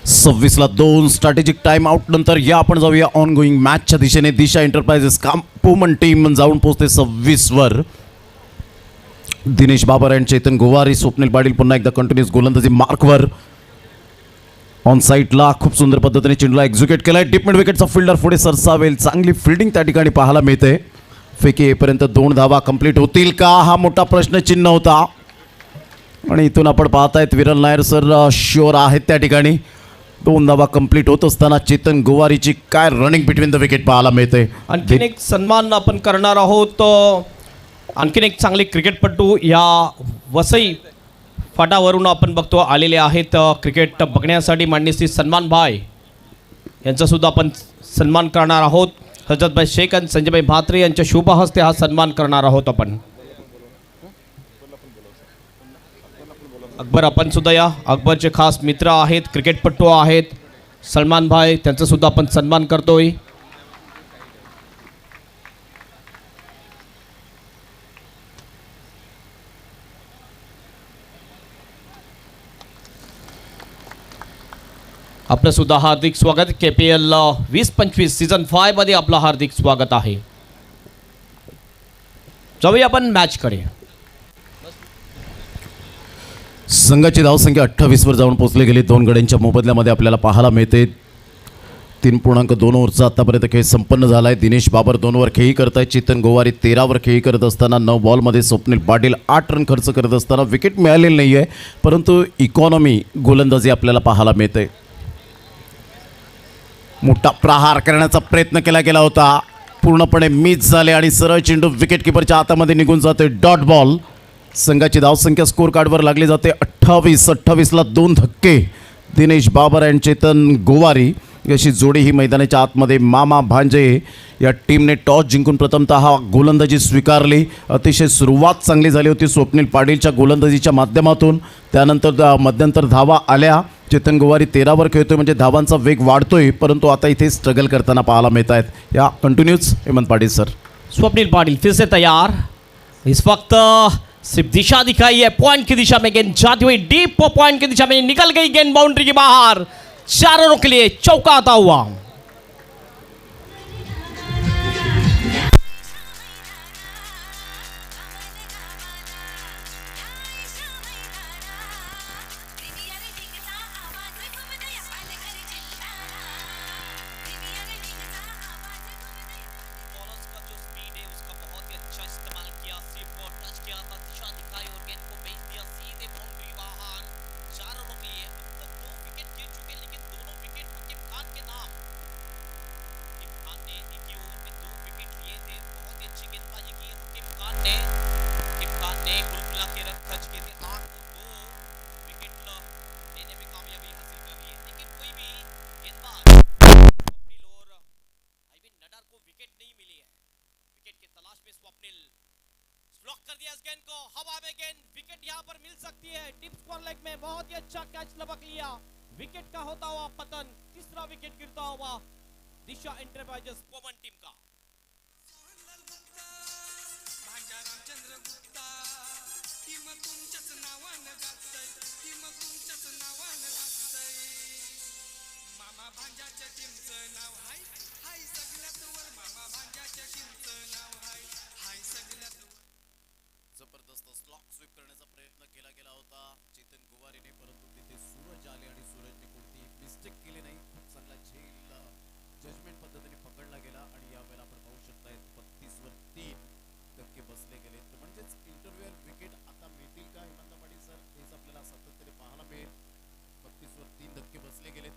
26 ला 2 स्ट्रॅटेजिक टाइम आउट नंतर या आपण जाऊया ऑन गोईंग मॅचच्या दिशेने. दिशा एंटरप्राइजेस कामपुमन टीम जाऊन पोहोचते 26 वर. दिनेश बाबर आणि चेतन गोवारी, स्वप्नील पाटील पुन्हा एकदा कंटिन्युअस गोलंदाजी मार्कवर. ऑन साईडला खूप सुंदर पद्धतीने चेंडूला एक्झिक्यूट केलाय. डीप मिड विकेटचा फिल्डर पुढे सरसावेल. चांगली फिल्डिंग त्या ठिकाणी पाहायला मिळते. फेकी येईपर्यंत 2 धावा कंप्लीट होतील का, हा मोठा प्रश्नचिन्ह होता. आणि इथून आपण पाहतायत विरल नायर सर शुअर आहेत त्या ठिकाणी. 2 धावा कंप्लीट होत असताना चेतन गोवारीची काय रनिंग बिटवीन द विकेट पाहायला मिळते. आणखीन एक सन्मान आपण करणार आहोत. आणखीन एक चांगले क्रिकेटपटू या वसई फाटावरून आपण बघतो आलेले आहेत क्रिकेट बघण्यासाठी. माननीय श्री सन्मान भाई यांचा सुद्धा आपण सन्मान करणार आहोत. हजरतभाई शेख आणि संजयभाई म्हात्रे यांच्या शुभ हस्ते हा सन्मान करणार आहोत आपण. अकबर आपण सुद्धा या. अकबरचे खास मित्र आहेत, क्रिकेटपटू आहेत सलमान भाई, त्यांचा सुद्धा आपण सन्मान करतोय. आपलं सुद्धा हार्दिक स्वागत. KPL 20-25 सीझन 5 मध्ये आपलं हार्दिक स्वागत आहे. जाऊया आपण मॅचकडे. संघाची धावसंख्या 28 वर जाऊन पोहोचली गेली. 2 गड्यांच्या मोबदल्यामध्ये आपल्याला पाहायला मिळते 3.2 ओव्हरचा आतापर्यंत खेळ संपन्न झाला आहे. दिनेश बाबर 2 वर खेळी करत आहे. चेतन गोवारी 13 वर खेळी करत असताना 9 बॉलमध्ये स्वप्नील पाटील 8 रन खर्च करत असताना विकेट मिळालेली नाही आहे, परंतु इकॉनॉमी गोलंदाजी आपल्याला पाहायला मिळते. मोठा प्रहार करण्याचा प्रयत्न केला गेला होता, पूर्णपणे मिस झाले आणि सरळ चेंडू विकेट किपरच्या हातामध्ये निघून जाते. Dot ball. संघाची धावसंख्या स्कोर कार्डवर लागली जाते 28-28ला 2 धक्के. दिनेश बाबर आणि चेतन गोवारी अशी जोडी ही मैदानाच्या आतमध्ये. मामा भांजे या टीमने टॉस जिंकून प्रथमतः गोलंदाजी स्वीकारली. अतिशय सुरुवात चांगली झाली होती स्वप्नील पाटीलच्या गोलंदाजीच्या माध्यमातून. त्यानंतर मध्यंतर धावा आल्या. चेतन गोवारी 13 वर खेळतोय म्हणजे धावांचा वेग वाढतोय, परंतु आता इथे स्ट्रगल करताना पाहायला मिळत आहेत. या कंटिन्यूज हेमंत पाटील सर. स्वप्निल पाटिल फिर से तैयार. इस वक्त सिर्फ दिशा दिखाई है, पॉइंट की दिशा में गेंद जाती हुई डीप पॉइंट की दिशा में निकल गई गेंद बाउंड्री के बाहर. 4 रनों के लिए चौका आता हुआ. ब्लॉक कर दिया इस गेंद को. हवा में गेंद, विकेट यहां पर मिल सकती है. डीप स्क्वायर लेग में बहुत ही अच्छा कैच लपक लिया. विकेट का होता हुआ पतन. तीसरा विकेट गिरता हुआ दिशा एंटरप्राइजेस वुमन टीम का. मामा भांजाच्या टीमचं नाव हाय हाय सगळ्यात वर. मामा भांजाच्या टीमचं नाव हाय हाय सगळ्यात वर. जबरदस्त स्लॉक स्वीप करण्याचा प्रयत्न केला गेला होता चेतन गोवारीने, परंतु तिथे सूरज आले आणि सूरजने कोणती मिस्टेक केली नाही. खूप चांगला झेल जजमेंट पद्धतीने पकडला गेला आणि यावेळेला आपण पाहू शकताय 32 वर 3 धक्के बसले गेले. तर म्हणजेच इंटरव्ह्यूअर विकेट आता मिळतील का हेमंत पाटील सर, हेच आपल्याला सातत्याने पाहायला मिळेल. 32 वर 3 धक्के बसले गेलेत.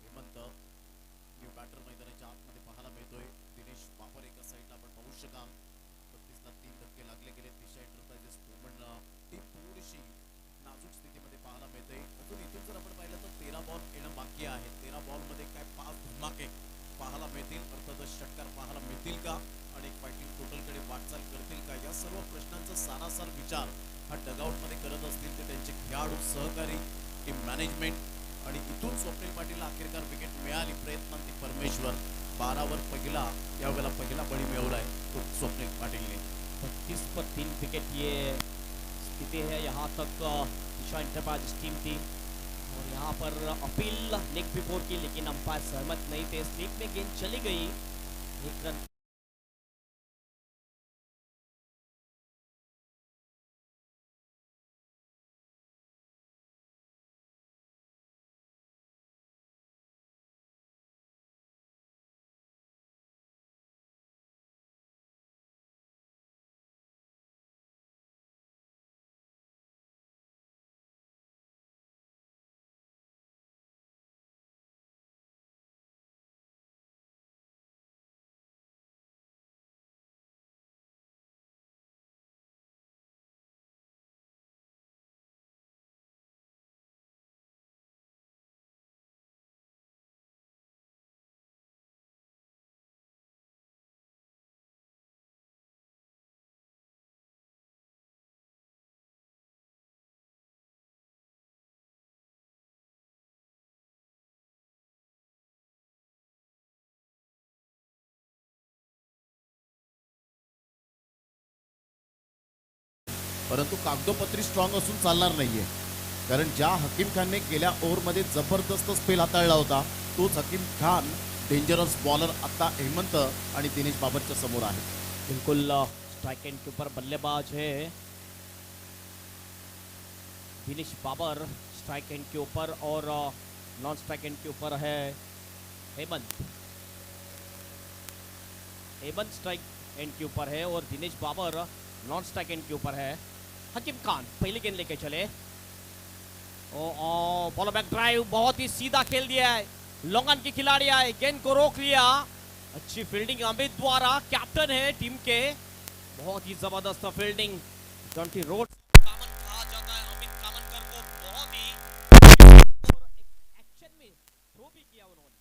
हेमंत न्यू बॅटर मैदानाच्या आतमध्ये पाहायला मिळतोय. दिनेश बाबर एका साईडला आपण पाहू शकाल. 32ला 3 धक्के लागले गेले. दिशा एंटरप्राइजेस वुमन टीम थोडीशी नाजूक स्थितीमध्ये पाहायला मिळते. अजून इथून जर आपण पाहिलं तर 13 बॉल येणं बाकी आहे. 13 बॉलमध्ये काय 5 धमाके पाहायला मिळतील, अर्थातच षटकार पाहायला मिळतील का आणि पाटील टोटलकडे वाटचाल करतील का, या सर्व प्रश्नांचा सारासार विचार हा डगआउटमध्ये करत असतील ते त्यांचे खेळाडू, सहकारी, टीम मॅनेजमेंट आणि इथून स्वप्नील पाटीलला अखेरकार विकेट मिळाली. प्रयत्नांती परमेश्वर 12 वर पहिला यावेळेला पहिला बळी मिळवलाय तो स्वप्नील पाटीलने. 32 पर 3 विकेट ये स्थिति है. यहाँ तक दिशा एंटरप्राइजेस टीम थी और यहाँ पर अपील लेग बिफोर की, लेकिन अंपायर सहमत नहीं थे. स्लिप में गेंद चली गई. 1 रन परंतु कागदोपत्री स्ट्रॉंग असून चालणार नाहीये, कारण ज्या हकीम खानने गेल्या ओव्हरमध्ये जबरदस्त स्पेल हाताळला होता तोच हकीम खान डेंजरस बॉलर आता हेमंत आणि दिनेश बाबरच्या समोर आहे. बिल्कुल स्ट्राइक एंड के ऊपर बल्लेबाज है दिनेश बाबर, स्ट्राइक एंड के ऊपर, और नॉन स्ट्राइक एंड के ऊपर है हेमंत. हेमंत स्ट्राइक एंड के ऊपर है और Dinesh Babar non strike end के ऊपर है. हकीम खान पहली गेंद लेके चले. ओ बॉल बैक ड्राइव, बहुत ही सीधा खेल दिया है. लॉन्गन की खिलाड़ी आए, गेंद को रोक लिया. अच्छी फील्डिंग अमित द्वारा, कैप्टन है टीम के. बहुत ही जबरदस्त फील्डिंग. जॉन्टी रोड कामन कहा जाता है अमित कामनकर को. बहुत ही और एक्शन में थ्रो भी किया उन्होंने.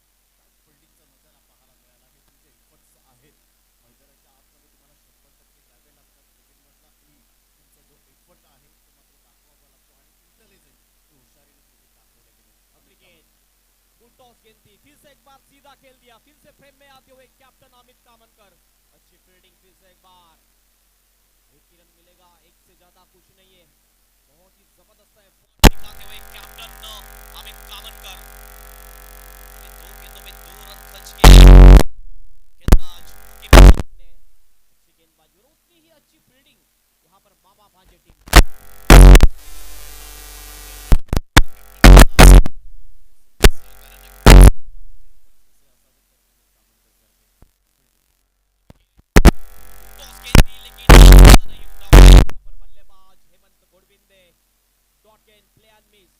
फिल्डिंगचा नजारा पाहायला मिळाला आहे. तुमचे एफर्ट्स आहेत मैदानाच्या आतमध्ये तुम्हाला 100% द्यावे लागतात. क्रिकेटमधला तुमचा जो एफर्ट आहे तो मात्र दाखवावा लागतो आणि इंटेलिजन्स तो हुशारीने क्रिकेट दाखवले गेले. अगली गेंद फुल टॉस गेंद थी, फिर से एक बार सीधा खेल दिया. फिर से फ्रेम में आते हुए कैप्टन अमित कामनकर. अच्छी फील्डिंग फिर से एक बार. एक ही रन मिलेगा, एक से ज्यादा कुछ नहीं है. बहुत ही जबरदस्त है दिखाते हुए कैप्टन अमित कामनकर. दो गेंदों में 2 रन खर्च किए गेंदबाज हकीम खान ने. अच्छी गेंदबाजी और उतनी ही अच्छी फील्डिंग यहाँ पर मामा भांजे टीम. टॉस गेंद थी लेकिन नहीं उठा. पर बल्लेबाज हेमंत गोडबिंदे. डॉट गेंद play end miss.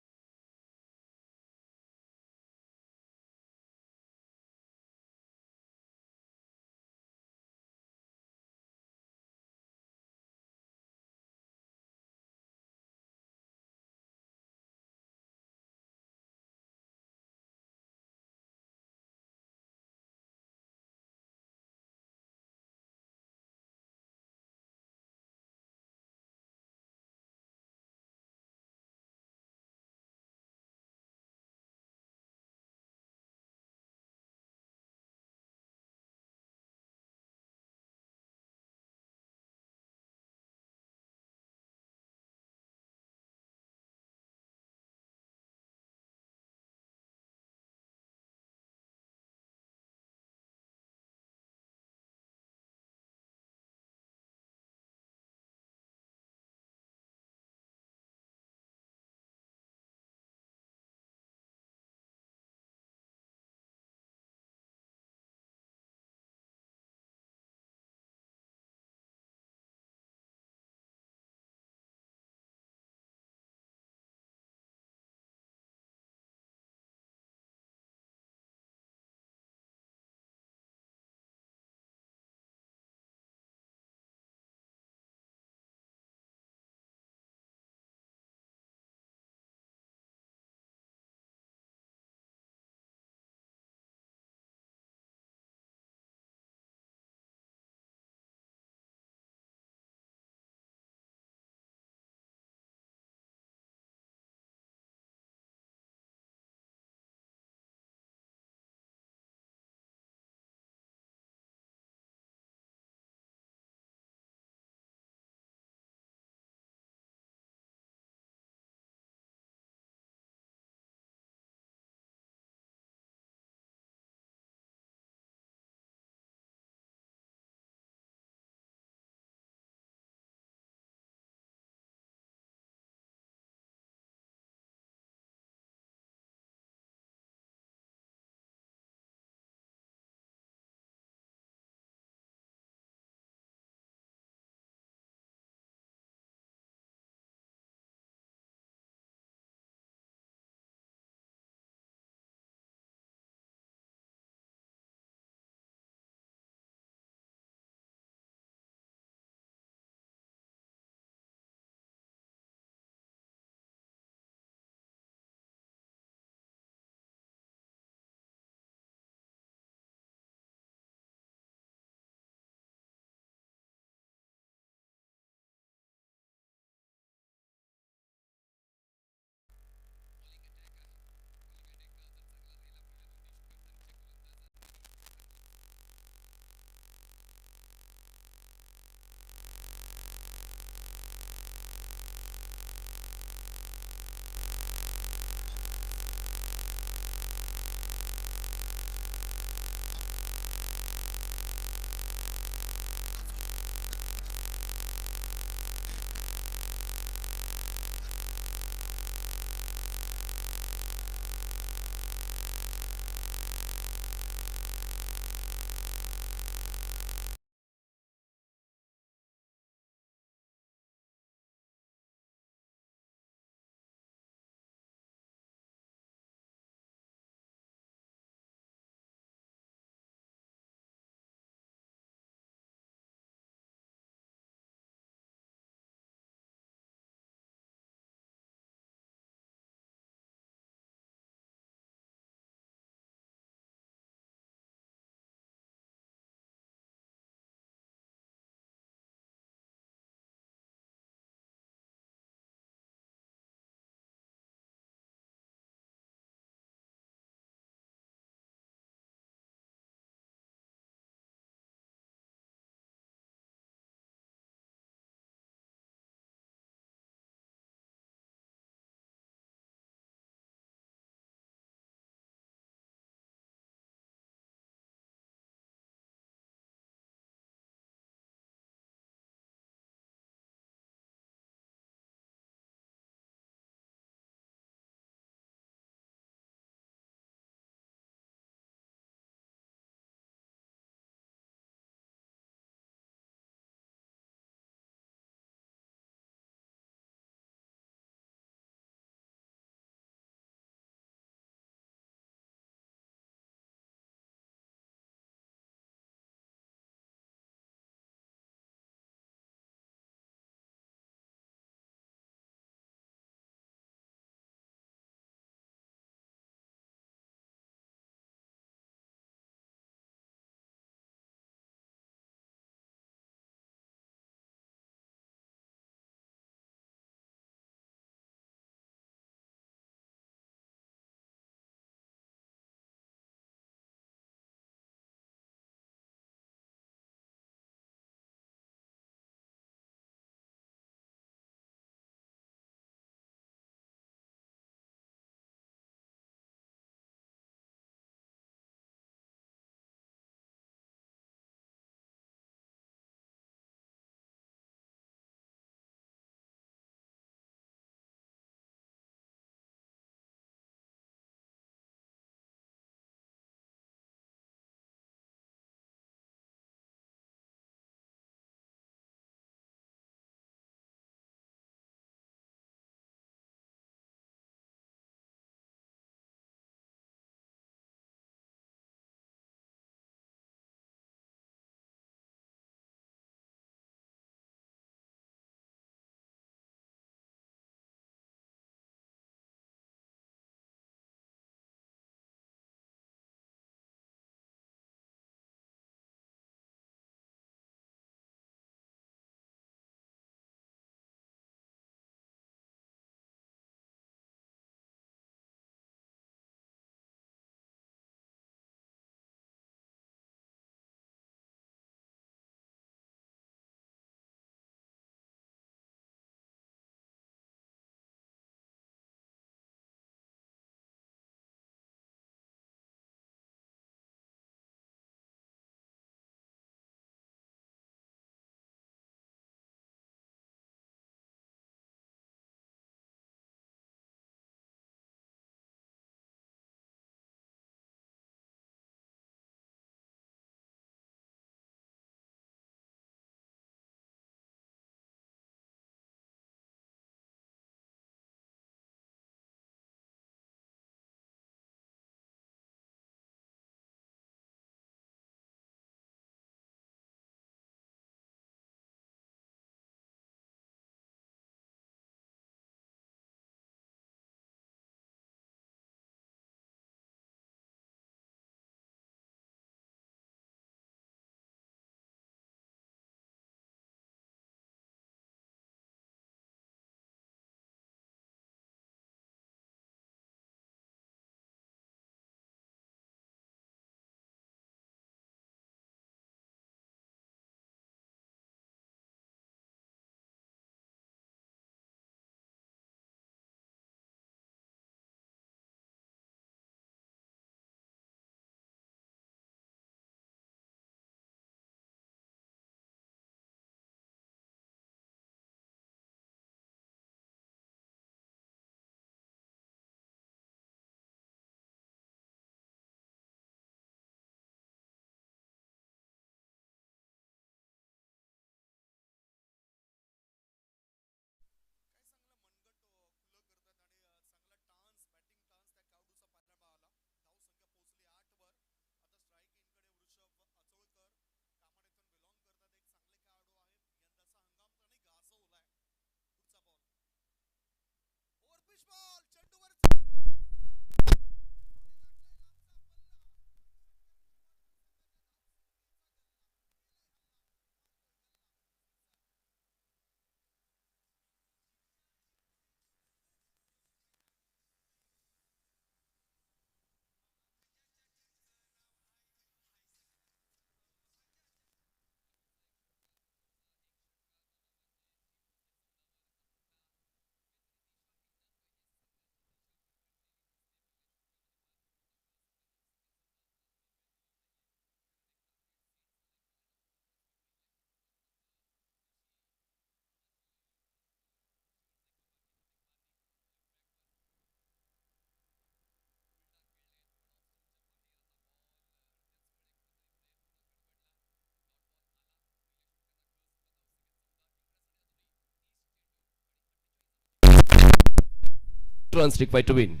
run streak by to win.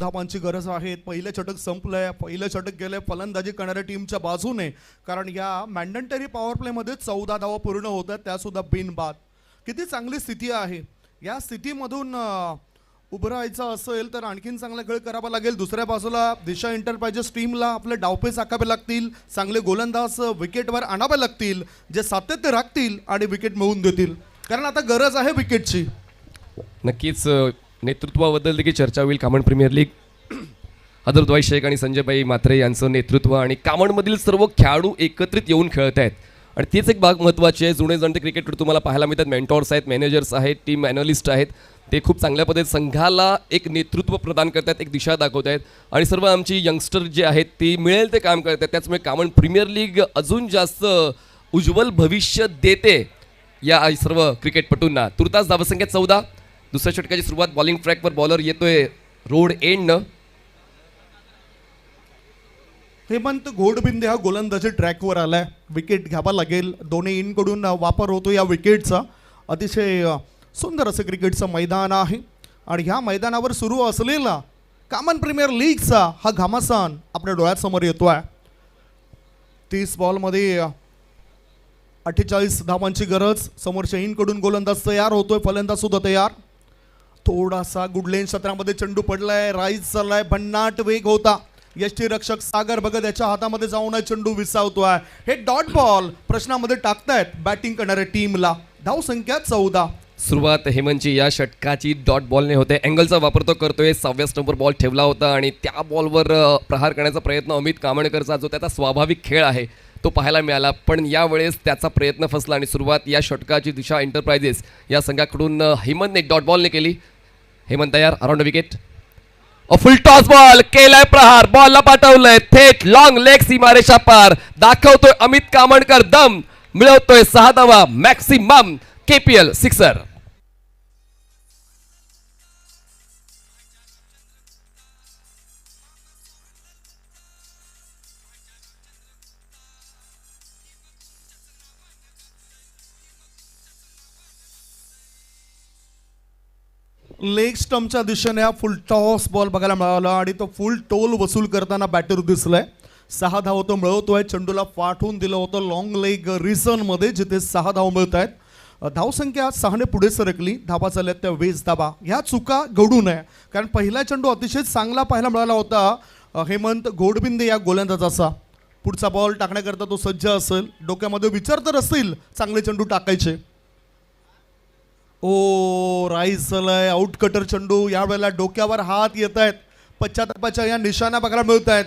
धावांची गरज आहे. पहिलं षटक संपलंय, पहिलं षटक गेलंय फलंदाजी करणाऱ्या टीमच्या बाजूने, कारण या मॅन्डेटरी पॉवर प्लेमध्ये 14 धावा पूर्ण होत आहेत, त्यासुद्धा बिनबाद. किती चांगली स्थिती आहे. या स्थितीमधून उभं राहायचं असेल तर आणखीन चांगला खेळ करावा लागेल. दुसऱ्या बाजूला दिशा एंटरप्राइजेस टीमला आपले डावपेच आखावे लागतील, चांगले गोलंदाज विकेटवर आणावे लागतील, जे सातत्य राखतील आणि विकेट मिळवून देतील, कारण आता गरज आहे विकेटची. नक्कीच नेतृत्वाबद्दल देखील चर्चा होईल. कामण प्रीमियर लीग हजरतभाई शेख आणि संजयभाई म्हात्रे यांचं नेतृत्व आणि कामणमधील सर्व खेळाडू एकत्रित येऊन खेळत आहेत आणि तीच एक बाब महत्त्वाची आहे. जुने जाणते क्रिकेटकडे तुम्हाला पाहायला मिळतात. मेंटॉर्स आहेत, मॅनेजर्स आहेत, टीम ॲनालिस्ट आहेत. ते खूप चांगल्या पद्धतीने संघाला एक नेतृत्व प्रदान करत आहेत, एक दिशा दाखवत आहेत आणि सर्व आमची यंगस्टर जे आहेत ते मिळेल ते काम करत आहेत. त्याचमुळे कामण प्रीमियर लीग अजून जास्त उज्ज्वल भविष्य देते या सर्व क्रिकेटपटूंना. तुर्तास धावसंख्या 14. दुसऱ्या षटकाची सुरुवात बॉलिंग ट्रॅकवर बॉलर येतोय रोड एंडनं. हेमंत घोडबिंदे हा गोलंदाजी ट्रॅकवर आलाय, विकेट घ्यावा लागेल. दोन्ही इनकडून वापर होतो या विकेटचा. अतिशय सुंदर असं क्रिकेटचं मैदान आहे आणि ह्या मैदानावर सुरू असलेला कामन प्रीमियर लीगचा हा घमासान आपल्या डोळ्यासमोर येतोय. 30 बॉलमध्ये 48 धावांची गरज. समोरच्या इनकडून गोलंदाज तयार होतोय, फलंदाज सुद्धा तयार. थोडासा गुडलेन क्षेत्रामध्ये चेंडू पडलाय, राईज चाललाय, भन्नाट वेग होता. यष्टीरक्षक सागर भगत याच्या हातामध्ये जाऊन चेंडू विसावतोय. हे डॉट बॉल प्रश्नामध्ये टाकतायत बॅटिंग करणाऱ्या टीमला. धावसंख्या 14. सुरुवात हेमंतची या षटकाची डॉट बॉलने होते. अँगलचा वापर तो करतोय. 6व्या स्टंपवर बॉल ठेवला होता आणि त्या बॉलवर प्रहार करण्याचा प्रयत्न अमित कामणकरचा जो त्याचा स्वाभाविक खेळ आहे तो पाहायला मिळाला, पण यावेळेस त्याचा प्रयत्न फसला आणि सुरुवात या षटकाची दिशा एंटरप्राइजेस या संघाकडून हेमंतने डॉट बॉलने केली. हेमंत तयार, अराउंड विकेट. फुल टॉस बॉल केलाय प्रहार, बॉलला पाठवलंय थेट लॉंग लेग सीमारेषा पार. दाखवतोय अमित कामणकर दम, मिळवतोय 6 धावा मॅक्सिमम. KPL sixer. लेग स्टंपच्या दिशेने हा फुल टॉस बॉल बघायला मिळाला आणि तो फुल टोल वसूल करताना बॅटर दिसलाय. 6 धावा तो मिळवतोय. चेंडूला पाठवून दिलं होतं लॉंग लेग रिझनमध्ये, जिथे 6 धावा मिळत आहेत. धावसंख्या 6ने पुढे सरकली. धावा चालल्यात त्या 20 धावा. ह्या चुका घडू नये, कारण पहिला चेंडू अतिशय चांगला पाहायला मिळाला होता हेमंत घोडबिंदे या गोलंदाजाचा. पुढचा बॉल टाकण्याकरता तो सज्ज असेल. डोक्यामध्ये विचार तर असतील चांगले चेंडू टाकायचे. ओ राईज झालाय, आउट कटर चेंडू. यावेळेला डोक्यावर हात येत आहेत. पश्चातापाच्या या निशाणा बघायला मिळत आहेत,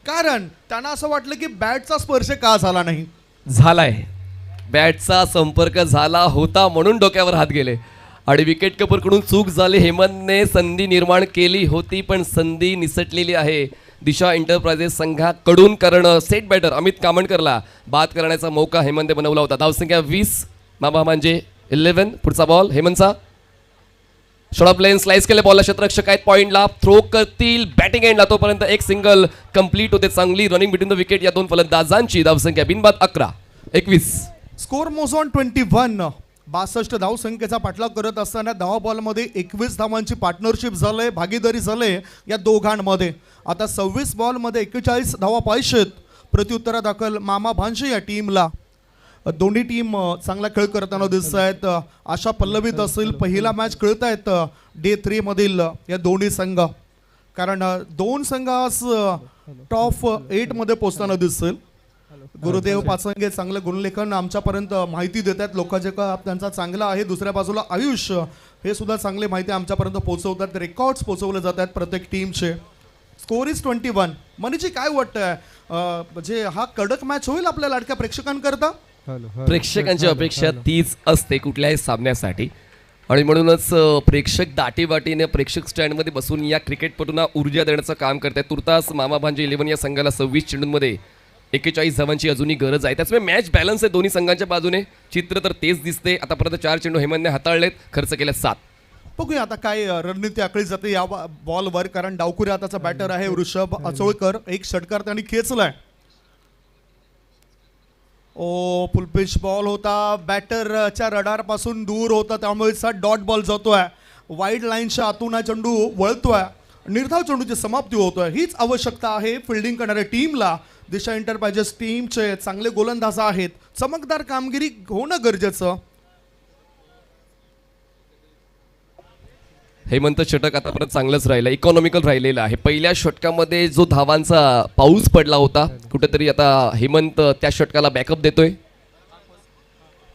कारण त्यांना असं वाटलं की बॅटचा स्पर्श का झाला नाही. झालाय, बॅटचा संपर्क झाला होता म्हणून डोक्यावर हात गेले आणि विकेट कीपरकडून चूक झाली. हेमंतने संधी निर्माण केली होती पण संधी निसटलेली आहे दिशा एंटरप्राइजेस संघाकडून, कारण सेट बॅटर अमित कामणकरला बाद करण्याचा मौका हेमंतने बनवला होता. धावसंख्या 20, मामा म्हणजे 11. पुढचा बॉल हेमंतचा. शॉर्ट प्लेन स्लाइस केले, बॉलला क्षेत्ररक्षक आहेत पॉइंटला, थ्रो करतील बॅटिंग एंडला. तोपर्यंत एक सिंगल कंप्लीट होते. चांगली रनिंग बिटवीन द विकेट या दोन फलंदाजांची. धावसंख्या बिनबाद 11, 21. स्कोर मोज ऑन 21. 62 धावसंख्येचा पाठलाग करत असताना 10 बॉलमध्ये 21 धावांची पार्टनरशिप झालंय, भागीदारी झाले या दोघांमध्ये. आता 26 बॉलमध्ये 41 धावा पाहिजेत प्रत्युत्तरादाखल मामा भांजे या टीमला. दोन्ही टीम चांगला खेळ करताना दिसत आहेत. आशा पल्लवीत असेल पहिला मॅच खेळत आहेत डे 3 मधील या दोन्ही संघ, कारण 2 संघ आज टॉप 8 मध्ये पोहोचताना दिसेल. गुरुदेव पाचंगे चांगलं गुणलेखन आमच्यापर्यंत माहिती देत आहेत. लोकांचे का त्यांचा चांगला आहे. दुसऱ्या बाजूला आयुष हे सुद्धा चांगली माहिती आमच्यापर्यंत पोहोचवतात. रेकॉर्ड्स पोहोचवले जात आहेत प्रत्येक टीमचे. Score is 21. मनीची काय वाटतंय, म्हणजे हा कडक मॅच होईल आपल्या लाडक्या प्रेक्षकांकरता? प्रेक्षकांची अपेक्षा तीच असते कुठल्याही सामन्यासाठी आणि म्हणूनच प्रेक्षक दाटीवाटीने प्रेक्षक स्टँडमध्ये बसून या क्रिकेटपटूंना ऊर्जा देण्याचं काम करत आहेत. तुर्तास मामा भांजे 11 या संघाला 26 चेंडूंमध्ये 41 धावांची अजूनही गरज आहे. त्याचमुळे मॅच बॅलन्स आहे दोन्ही संघांच्या बाजूने. चित्र तर तेच दिसते. आतापर्यंत 4 चेंडू हेमंतने हाताळलेत, खर्च केले 7. बघूया आता काय रणनीती आखली जाते या बॉलवर, कारण डावकुरी आताचा बॅटर आहे वृषभ अचोळकर. एक षटकार त्यांनी खेचलाय. फुल पिच बॉल होता, बॅटरच्या रडारपासून दूर होता, त्यामुळे डॉट बॉल जातोय. वाईड लाईनच्या आतून हा चेंडू वळतोय, निर्धाव चेंडूची समाप्ती होतोय. हीच आवश्यकता आहे फिल्डिंग करणाऱ्या टीमला. दिशा एंटरप्राइजेस टीमचे चांगले गोलंदाज आहेत, चमकदार कामगिरी होणं गरजेचं. हेमंत षटक आतापर्यंत चांगलंच राहिलं, इकॉनॉमिकल राहिलेलं आहे. पहिल्या षटकामध्ये जो धावांचा पाऊस पडला होता, कुठेतरी आता हेमंत त्या षटकाला बॅकअप देतोय.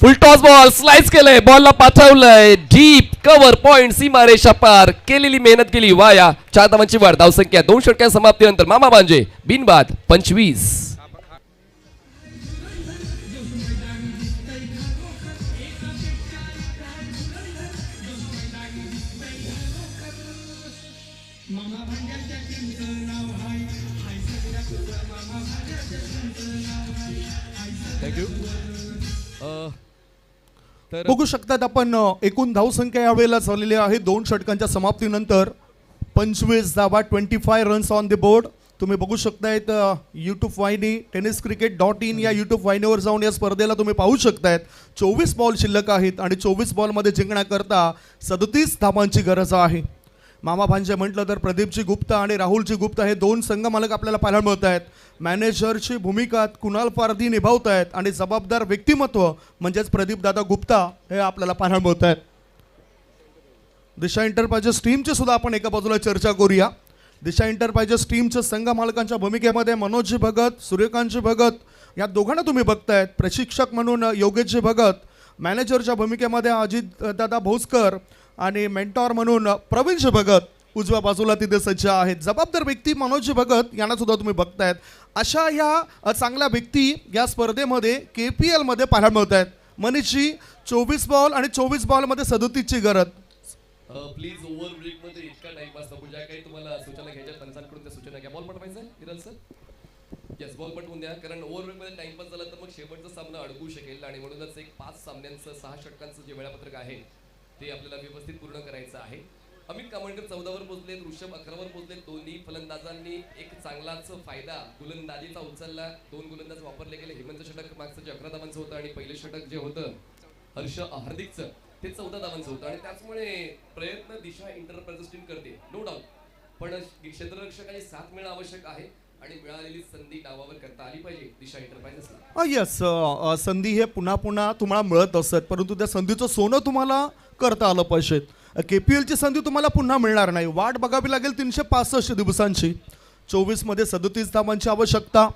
फुल टॉस बॉल स्लाइस केलंय, बॉलला पाठवलंय डीप कव्हर पॉइंट, सीमारेषा पार केलेली मेहनत केली वाया. 4 धावांची वाढ, धावसंख्या 2 षटकांच्या समाप्तीनंतर मामा भांजे बिनबाद 25. थँक्यू. तर बघू शकतात आपण एकूण धावसंख्या यावेळेला झालेली आहे 2 षटकांच्या समाप्तीनंतर 25 धावा, 25 रन्स ऑन द बोर्ड. तुम्ही बघू शकतायत यूट्यूब वाहिनी tenniscricket.in या यूट्यूब वाहिनीवर जाऊन या स्पर्धेला तुम्ही पाहू शकतायत. 24 बॉल शिल्लक आहेत आणि 24 बॉलमध्ये जिंकण्याकरता 37 धावांची गरज आहे. मामा भांजे म्हटलं तर प्रदीपजी गुप्ता आणि राहुलजी गुप्ता हे 2 संघ मालक आपल्याला पाहायला मिळत आहेत. मॅनेजरची भूमिका कुणाल पारधी निभावत आहेत आणि जबाबदार व्यक्तिमत्व म्हणजेच प्रदीपदादा गुप्ता हे आपल्याला पाहायला मिळत आहेत. दिशा एंटरप्राइजेस टीमची सुद्धा आपण एका बाजूला चर्चा करूया. दिशा एंटरप्राइजेस टीमच्या संघ मालकांच्या भूमिकेमध्ये मनोजजी भगत, सूर्यकांतजी भगत या दोघांना तुम्ही बघतायत. प्रशिक्षक म्हणून योगेशजी भगत, मॅनेजरच्या भूमिकेमध्ये अजित दादा भोसकर आणि मेंटॉर म्हणून प्रवीणजी भगत उजव्या बाजूला तिथे सज्ज आहेत. जबाबदार व्यक्ती मनोजजी भगत यांना सुद्धा तुम्ही बघतायत. अशा ह्या चांगल्या व्यक्ती या स्पर्धेमध्ये KPL मध्ये पाहायला मिळत आहेत. मनीषजी 24 बॉल आणि 24 बॉलमध्ये 37ची गरज. प्लीज ओव्हर ब्रेक मध्ये इतका टाइम पास नको. ज्या काही तुम्हाला सूचना घ्यायच्या पंचांकडून त्या सूचना घ्या. बॉल पटवायचा हिरल सर, येस बॉल पटवून द्या, कारण ओव्हर ब्रेक मध्ये टाइम पास झाला तर मग शेवटचा सामना अडकू शकेल आणि म्हणूनच एक 5 सामन्यांचं 6 षटकांचं जे वेळापत्रक आहे ते आपल्याला व्यवस्थित पूर्ण करायचं आहे. अमित कामणकर 14 वर पोहोचलेत, ऋषभ 11 वर पोहोचलेत. दोन्ही फलंदाजांनी एक चांगलाच फायदा गोलंदाजीचा उचलला. 2 गोलंदाज वापरले गेले. हेमंत षटक मागचं जे 11 धावांचं होतं आणि पहिलं षटक जे होतं हर्ष हार्दिकचं ते 14 धावांचं होतं आणि त्याचमुळे प्रयत्न दिशा एंटरप्राइजेस टीम करते, नो डाऊट. पण क्षेत्ररक्षकांनी साथ मिळणं आवश्यक आहे आणि मिळालेली संधी डावावर करता आली पाहिजे दिशा एंटरप्राइजेसला. येस, संधी हे पुन्हा पुन्हा तुम्हाला मिळत असत, परंतु त्या संधीचं सोनं तुम्हाला करता आलं पाहिजे. KPLची संधी तुम्हाला पुन्हा मिळणार नाही. वाट बघावी लागेल 365 दिवसांची. 24 मध्ये 37 धावांची आवश्यकता.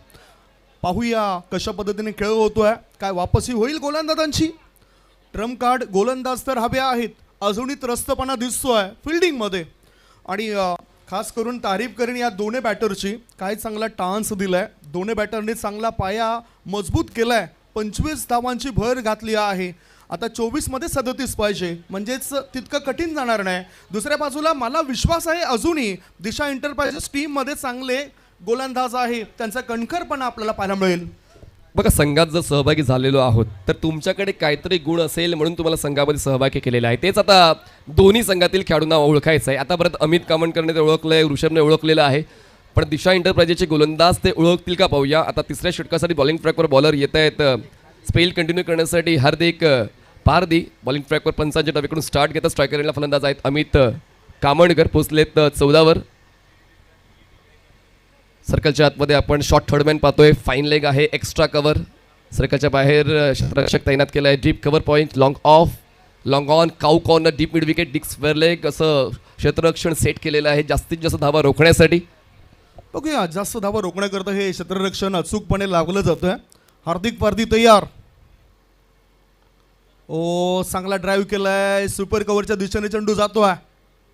पाहूया कशा पद्धतीने खेळ होतोय, काय वापसी होईल गोलंदाजांची. ट्रम्प कार्ड गोलंदाज तर हवे आहेत, अजूनही त्रस्तपणा दिसतोय फिल्डिंगमध्ये आणि खास करून तारीफ करेन या दोन्ही बॅटरची. काय चांगला टान्स दिलाय, दोन्ही बॅटरने चांगला पाया मजबूत केलाय. 25 धावांची भर घातली आहे. आता 24 मध्ये 37 पाहिजे, म्हणजेच तितकं कठीण जाणार नाही. दुसऱ्या बाजूला मला विश्वास आहे अजूनही दिशा एंटरप्राइजेस टीममध्ये चांगले गोलंदाज आहे, त्यांचा कणखरपणा आपल्याला पाहायला मिळेल. बघा, संघात जर सहभागी झालेलो आहोत तर तुमच्याकडे काहीतरी गुण असेल म्हणून तुम्हाला संघामध्ये सहभागी केलेला आहे. तेच आता दोन्ही संघातील खेळाडूंना ओळखायचं आहे. आतापर्यंत अमित कामणकरने ते ओळखलंय, ऋषभने ओळखलेलं आहे, पण दिशा एंटरप्राइजेसचे गोलंदाज ते ओळखतील का पाहूया. आता तिसऱ्या षटकासाठी बॉलिंग ट्रॅकवर बॉलर येत आहेत. स्पेल कंटिन्यू करण्यासाठी हार्दिक पारधी बॉलिंग ट्रॅकवर पंचांच्या डावीकडून स्टार्ट घेतात. स्ट्रायकरला फलंदाज आहेत अमित कामणकर, पोचलेत 14 वर. सर्कलच्या आतमध्ये आपण शॉर्ट थर्डमॅन पाहतोय. फाईन लेग आहे, एक्स्ट्रा कव्हर. सर्कलच्या बाहेर रक्षक तैनात केला आहे. Deep cover point, long of, long on, cow corner, deep mid wicket, Dick square leg असं क्षेत्ररक्षण सेट केलेलं आहे जास्तीत जास्त धावा रोखण्यासाठी. बघूया, जास्त धावा रोखण्याकरता हे क्षेत्ररक्षण अचूकपणे लागलं जातंय. हार्दिक पारधी तयार. चांगला ड्राईव्ह केलाय, सुपर कव्हरच्या दिशेने चेंडू जातोय.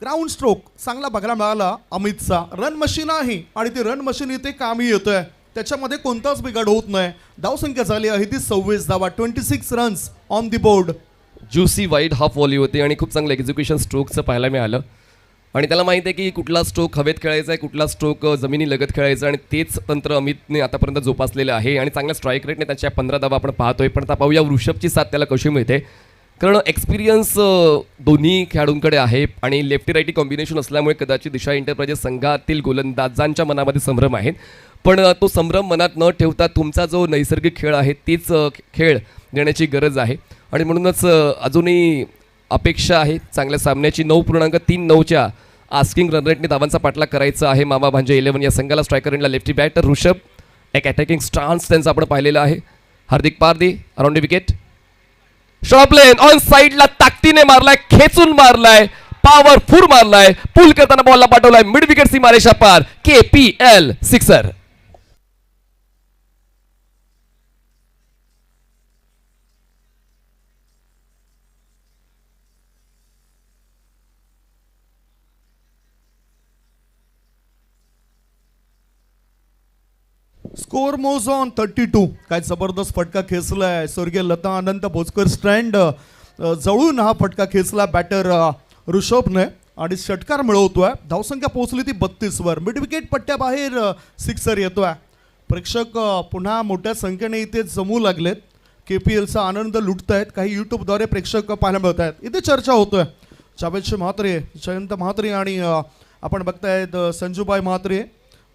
ग्राउंड स्ट्रोक चांगला बघायला मिळाला अमितचा. रन मशीन आहे आणि ती रन मशीन इथे कामी येतोय, त्याच्यामध्ये कोणताच बिघाड होत नाही. धावसंख्या झाली आहे ती 26 धावा, 26 runs on the board. Juicy wide half volley होती आणि खूप चांगलं एक्झिक्युशन स्ट्रोकचं पाहायला मिळालं आणि त्याला माहिती आहे की कुठला स्ट्रोक हवेत खेळायचा आहे, कुठला स्ट्रोक जमिनी लगत खेळायचा आणि तेच तंत्र अमितने आतापर्यंत जोपासलेलं आहे आणि चांगल्या स्ट्राईक रेटने त्याच्या 15 धावा आपण पाहतोय. पण आता पाहूया वृषभची साथ त्याला कशी मिळते, कारण एक्सपिरियन्स दोन्ही खेळाडूंकडे आहे आणि लेफ्टी राईटी कॉम्बिनेशन असल्यामुळे कदाचित दिशा एंटरप्राइजेस संघातील गोलंदाजांच्या मनामध्ये संभ्रम आहेत. पण तो संभ्रम मनात न ठेवता तुमचा जो नैसर्गिक खेळ आहे तीच खेळ देण्याची गरज आहे आणि म्हणूनच अजूनही अपेक्षा आहे चांगल्या सामन्याची. 9.39च्या आस्किंग रन रेटने धावांचा पाठलाग करायचा आहे मामा भांजे 11 या संघाला. स्ट्रायकर एंडला लेफ्टी बॅटर ऋषभ, एक अटॅकिंग स्टान्स त्यांचा आपण पाहिलेला आहे. Hardik Pardi around the wicket, short lane on साइडला ताकदीने मारलाय, खेचून मारलाय, पॉवरफुल मारलाय, पुल करताना बॉलला पाठवलाय मिड विकेट सीमारेषा पार. KPL sixer. स्कोर मोज ऑन 32. काय जबरदस्त फटका खेचलाय स्वर्गीय लता अनंत भोजकर स्ट्रँड जवळून हा फटका खेचला बॅटर ऋषभने आणि षटकार मिळवतोय. धावसंख्या पोहोचली ती 32 वर. मिड विकेट पट्ट्याबाहेर सिक्सर येतोय. प्रेक्षक पुन्हा मोठ्या संख्येने इथे जमू लागलेत. KPLचा आनंद लुटतायत. काही यूट्यूबद्वारे प्रेक्षक पाहायला मिळत आहेत. इथे चर्चा होतोय जावेद म्हात्रे, जयंत म्हात्रे आणि आपण बघतायत संजूबाई म्हात्रे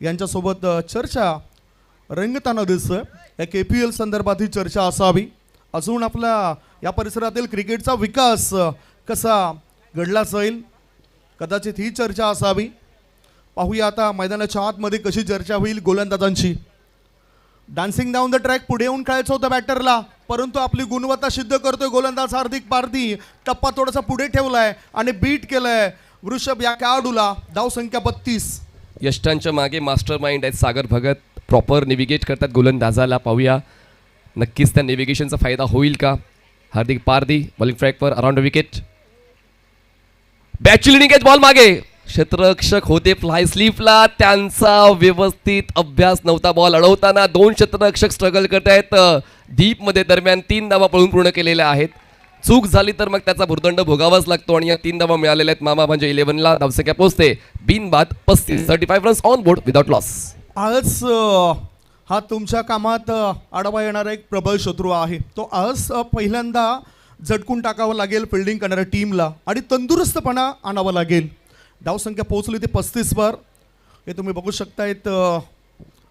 यांच्यासोबत चर्चा रंगताना दिसतोय. या KPL संदर्भात ही चर्चा असावी. अजून आपल्या या परिसरातील क्रिकेटचा विकास कसा घडला जाईल कदाचित ही चर्चा असावी. पाहूया आता मैदानाच्या आतमध्ये कशी चर्चा होईल गोलंदाजांची. डान्सिंग डाऊन द ट्रॅक पुढे येऊन खेळायचं होतं बॅटरला, परंतु आपली गुणवत्ता सिद्ध करतोय गोलंदाज हार्दिक पारधी. टप्पा थोडासा पुढे ठेवलाय आणि बीट केलंय वृषभ या खेळाडूला. धावसंख्या 32. यष्टांच्या मागे मास्टर माइंड आहेत सागर भगत, प्रॉपर नेव्हिगेट करतात गोलंदाजाला. पाहूया नक्कीच त्या नेव्हिगेशनचा फायदा होईल का. हार्दिक पारधी बॉलिंग ट्रॅकवर around wicket, back chilling ball मागे, क्षेत्ररक्षक होते फ्लाय स्लीपला, त्यांचा व्यवस्थित अभ्यास नव्हता. बॉल अडवताना 2 क्षेत्ररक्षक स्ट्रगल करत आहेत. डीपमध्ये दरम्यान 3 धावा पळून पूर्ण केलेल्या आहेत. चूक झाली तर मग त्याचा भुर्दंड भोगावाच लागतो आणि या 3 धावा मिळालेल्या आहेत मामा भांजे 11ला. धावसंख्या पोहोचते बिनबाद 35. 35 runs on board without loss. आळस हा तुमच्या कामात आडवा येणारा एक प्रबळ शत्रू आहे. तो आळस पहिल्यांदा झटकून टाकावा लागेल फिल्डिंग करणाऱ्या टीमला आणि तंदुरुस्तपणा आणावा लागेल. धावसंख्या पोहोचली ती 35 वर. हे तुम्ही बघू शकतायत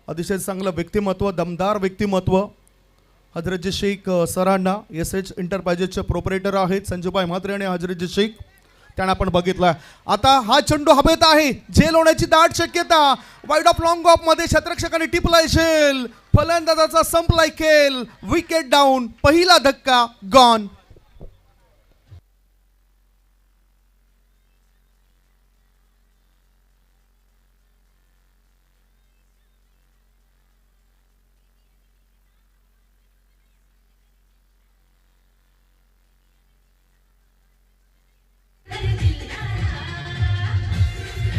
अतिशय चांगलं व्यक्तिमत्व, दमदार व्यक्तिमत्व. हजरतजी शेख सरांना SH एंटरप्राइजेसचे प्रोपरेटर आहेत संजूबाई म्हात्रे आणि हजरतजी शेख, त्यांना आपण बघितला. आता हा चेंडू हवेत आहे, झेल होण्याची दाट शक्यता. वाईड ऑफ लॉंग ऑफ मध्ये क्षेत्ररक्षकाने टिपलाय झेल, फलंदाजाचा संपलाय खेळ. विकेट डाऊन, पहिला धक्का gone.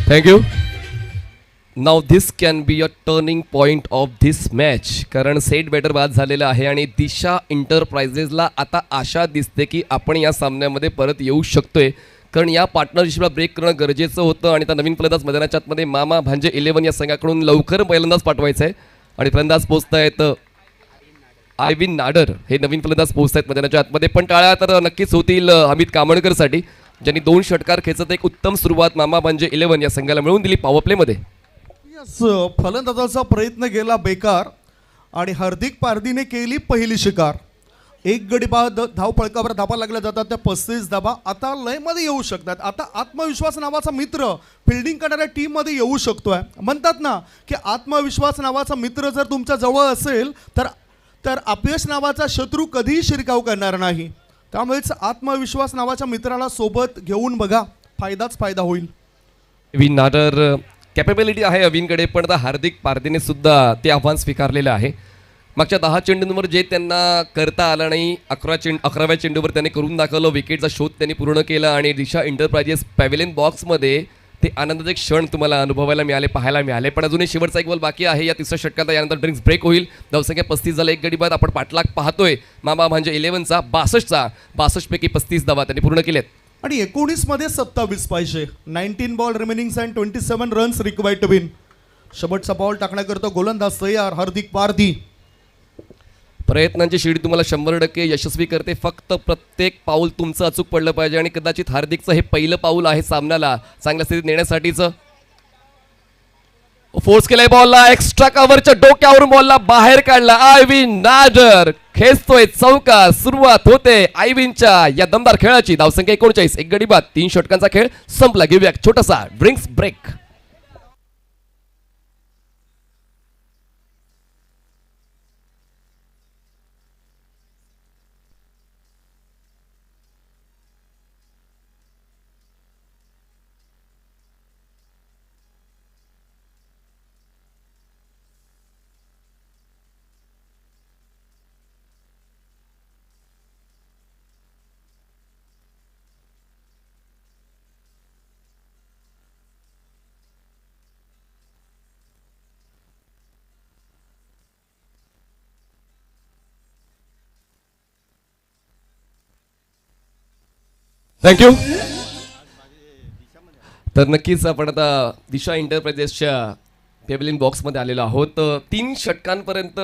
Thank you. Now this can be a turning point of this match. कारण सेट बॅटर बाद झालेला आहे आणि दिशा एंटरप्राइजेसला आता आशा दिसते की आपण या सामन्यामध्ये परत येऊ शकतोय. कारण या पार्टनरशिपला ब्रेक करणं गरजेचं होतं आणि आता नवीन फलंदाज मैदानाच्या आतमध्ये मामा भांजे 11 या संघाकडून लवकर पहिल्यांदाच पाठवायचं आहे आणि फलंदाज पोहोचत आहेत आयविन नाडर. हे नवीन फलंदाज पोहोचत आहेत मैदानाच्या आतमध्ये. पण टाळ्या तर नक्कीच होतील अमित कामणकरसाठी, ज्यांनी 2 षटकार खेचत एक उत्तम सुरुवात मामा भांजे 11 या संघाला मिळवून दिली पॉवर प्लेमध्ये. फलंदाजाचा प्रयत्न गेला बेकार आणि हार्दिक पारधीने केली पहिली शिकार. 1 गडी बाद धाव फळकावर धाबा लागल्या जातात त्या 35 धाबा आता लयमध्ये येऊ शकतात. आता आत्मविश्वास नावाचा मित्र फिल्डिंग करणाऱ्या टीममध्ये येऊ शकतोय. म्हणतात ना की आत्मविश्वास नावाचा मित्र जर तुमच्या जवळ असेल तर अपयश नावाचा शत्रू कधीही शिरकाव करणार नाही. त्यामुळेच आत्मविश्वास नावाच्या मित्राला सोबत घेऊन बघा, फायदाच फायदा होईल. अविन नाडर कॅपेबिलिटी आहे अविनकडे, पण आता हार्दिक पारधीने सुद्धा ते आव्हान स्वीकारलेलं आहे. मागच्या 10 चेंडूंवर जे त्यांना करता आलं नाही 11व्या चेंडूवर त्याने करून दाखवलं. विकेटचा शोध त्यांनी पूर्ण केला आणि दिशा एंटरप्राइजेस पॅव्हेलियन बॉक्समध्ये ते आनंदाचे क्षण तुम्हाला अनुभवायला मिळाले, पाहायला मिळाले. पण अजूनही शेवटचा एक बॉल बाकी आहे. या 3ऱ्या षटकात यानंतर ड्रिंक्स ब्रेक होईल. धावसंख्या 35 झाला. 1 गडी बाद आपण पाठलाग पाहतोय मामा भांजे 11चा 62 पैकी 35 धावा त्यांनी पूर्ण केलेत आणि 19 मध्ये 27 पाहिजे. 19 ball remaining and 27 runs required to win. शेवटचा बॉल टाकण्याकरता गोलंदाज तयार हार्दिक पारधी. प्रयत्नांची शिडी तुम्हाला 100% यशस्वी करते. फक्त प्रत्येक पाऊल तुमचं अचूक पडलं पाहिजे आणि कदाचित हार्दिकचं हे पहिलं पाऊल आहे सामन्याला चांगल्या स्थितीत नेण्यासाठीचं. फोर्स केलाय बॉलला, एक्स्ट्रा कव्हरच्या डोक्यावरून बॉलला बाहेर काढला. आयविन नाडर खेचतोय चौका. सुरुवात होते आयविनच्या या दमदार खेळाची. धावसंख्या 39, एक गडी बाद, 3 षटकांचा खेळ संपला. घेऊया एक छोटासा ड्रिंक्स ब्रेक. थँक्यू. तर नक्कीच आपण आता दिशा एंटरप्राइजेसच्या पेव्हलियन बॉक्समध्ये आलेलो आहोत. 3 षटकांपर्यंत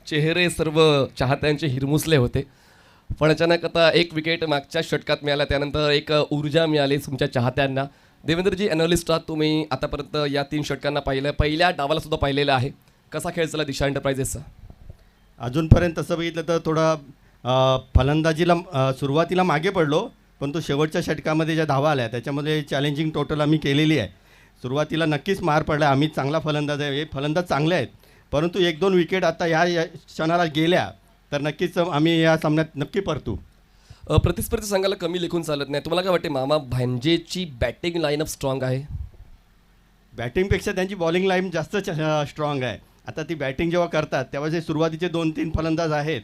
चेहरे सर्व चाहत्यांचे हिरमुसले होते, पण अचानक आता एक विकेट मागच्या षटकात मिळाला, त्यानंतर एक ऊर्जा मिळाली तुमच्या चाहत्यांना. देवेंद्रजी, अॅनालिस्ट आहात तुम्ही, आतापर्यंत या 3 षटकांना पाहिलं, पहिल्या डावाला सुद्धा पाहिलेलं आहे. कसा खेळ चालला दिशा एंटरप्राइजेसचा? अजूनपर्यंत तसं बघितलं तर थोडा फलंदाजीला सुरुवातीला मागे पडलो, पण तो शेवटच्या षटकामध्ये ज्या धावा आल्या त्याच्यामध्ये चॅलेंजिंग टोटल आम्ही केलेली आहे. सुरुवातीला नक्कीच मार पडला. आम्ही चांगला फलंदाज आहे, हे फलंदाज चांगले आहेत, परंतु 1-2 विकेट आता या क्षणाला गेल्या तर नक्कीच आम्ही या सामन्यात नक्की परतू. प्रतिस्पर्धी संघाला कमी लेखून चालत नाही. तुम्हाला काय वाटते मामा, भांजेची बॅटिंग लाईनअप स्ट्रॉंग आहे? बॅटिंगपेक्षा त्यांची बॉलिंग लाईन जास्त स्ट्रॉंग आहे. आता ती बॅटिंग जेव्हा करतात तेव्हा जे सुरुवातीचे 2-3 फलंदाज आहेत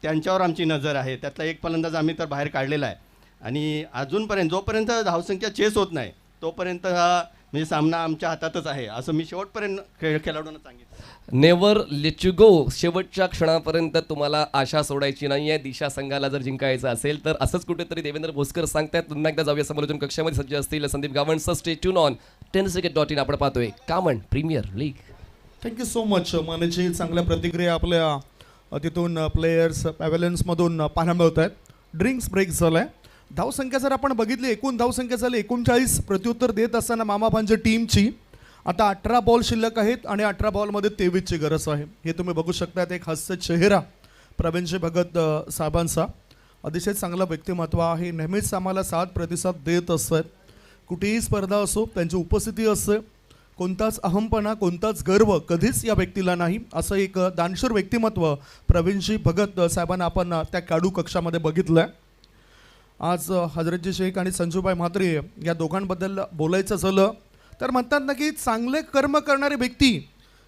त्यांच्यावर आमची नजर आहे. त्यातला एक फलंदाज आम्ही तर बाहेर काढलेला आहे, आणि अजूनपर्यंत जोपर्यंत धावसंख्या चेस होत नाही तोपर्यंत हा म्हणजे सामना आमच्या हातातच आहे, असं मी शेवटपर्यंत खेळाडूंना सांगितलं. Never let you go. शेवटच्या क्षणापर्यंत तुम्हाला आशा सोडायची नाही आहे. दिशा संघाला जर जिंकायचं असेल तर असंच कुठेतरी देवेंद्र भोसकर सांगतायत. पुन्हा एकदा जाऊया समालोचन कक्षामध्ये. सज्ज असतील Sandeep Gawand. Stay tune on tenniscricket.in. आपण पाहतोय Kaman premier league. Thank you so much मानेची चांगल्या प्रतिक्रिया आपल्या तिथून प्लेयर्स पॅव्हलियन्समधून पाहायला मिळत आहेत. ड्रिंक्स ब्रेक झाला आहे. धावसंख्या जर आपण बघितली, एकूण धावसंख्या झाली 39. प्रत्युत्तर देत असताना मामा भांजे टीमची आता 18 बॉल शिल्लक आहेत आणि 18 बॉलमध्ये 23ची गरज आहे. हे तुम्ही बघू शकतात. एक हास्य चेहरा प्रवीणजी भगत साहेबांचा. अतिशय चांगलं व्यक्तिमत्व आहे. नेहमीच आम्हाला साथ प्रतिसाद देत असतात. कुठेही स्पर्धा असो त्यांची उपस्थिती असते. कोणताच अहमपणा, कोणताच गर्व कधीच या व्यक्तीला नाही. असं एक दानशूर व्यक्तिमत्व प्रवीणजी भगत साहेबांना आपण त्या काडू कक्षामध्ये बघितलं आहे. आज हजरतजी शेख आणि संजूभाई म्हात्रे या दोघांबद्दल बोलायचं झालं तर म्हणतात ना की चांगले कर्म करणारे व्यक्ती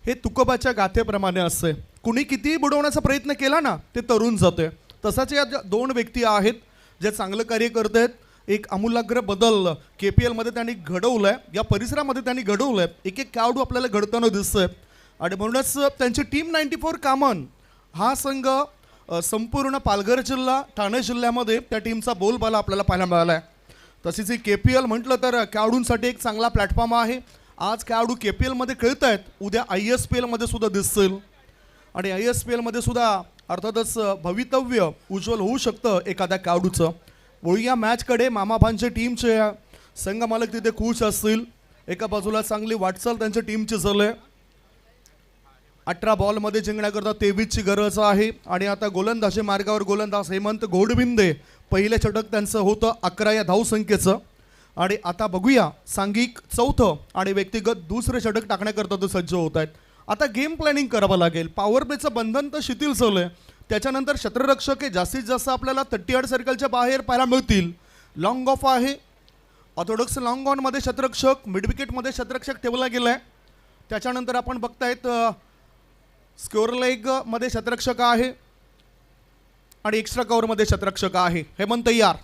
हे तुकोबाच्या गाथेप्रमाणे असते. कुणी कितीही बुडवण्याचा प्रयत्न केला ना ते तरुण जाते. तसाच या 2 व्यक्ती आहेत जे चांगलं कार्य करत आहेत. एक आमूलाग्र बदल KPLमध्ये त्यांनी घडवलं आहे, या परिसरामध्ये त्यांनी घडवलं आहे. एक एक खेळाडू आपल्याला घडताना दिसतं आहे आणि म्हणूनच त्यांची टीम 94 कामन हा संघ संपूर्ण पालघर जिल्हा, ठाणे जिल्ह्यामध्ये त्या टीमचा बोलबाला आपल्याला पाहायला मिळाला आहे. तसेच ही KPL म्हटलं तर खेळाडूंसाठी एक चांगला प्लॅटफॉर्म आहे. आज खेळाडू KPLमध्ये खेळत आहेत, उद्या ISPLमध्ये सुद्धा दिसतील आणि ISPLमध्ये सुद्धा अर्थातच भवितव्य उज्ज्वल होऊ शकतं एखाद्या खेळाडूचं. वळूया मॅचकडे. मामा भांजे टीमचे संघ मालक तिथे खुश असतील. एका बाजूला चांगली वाटचाल त्यांच्या टीमची झाली. 18 बॉलमध्ये जिंकण्याकरता 23ची गरज आहे आणि आता गोलंदाजी मार्गावर गोलंदाज हेमंत घोडबिंदे. पहिलं षटक त्यांचं होतं 11 या धावसंख्येचं आणि आता बघूया सांघिक 4थं आणि व्यक्तिगत 2रं षटक टाकण्याकरता ते सज्ज होत आहेत. आता गेम प्लॅनिंग करावं लागेल. पॉवर प्लेचं बंधन तर शिथिल झालं आहे. त्याच्यानंतर क्षेत्ररक्षक हे जास्तीत जास्त आपल्याला 30 सर्कलच्या बाहेर पाहायला मिळतील. लॉंग ऑफ आहे. ऑर्थोडॉक्स लॉंग ऑनमध्ये क्षेत्ररक्षक, मिड विकेटमध्ये क्षेत्ररक्षक ठेवला गेला आहे. त्याच्यानंतर आपण बघतायत स्क्वेअर लेगमध्ये क्षेत्ररक्षक आहे आणि एक्स्ट्रा कव्हरमध्ये क्षेत्ररक्षक आहे. हेमंत तयार.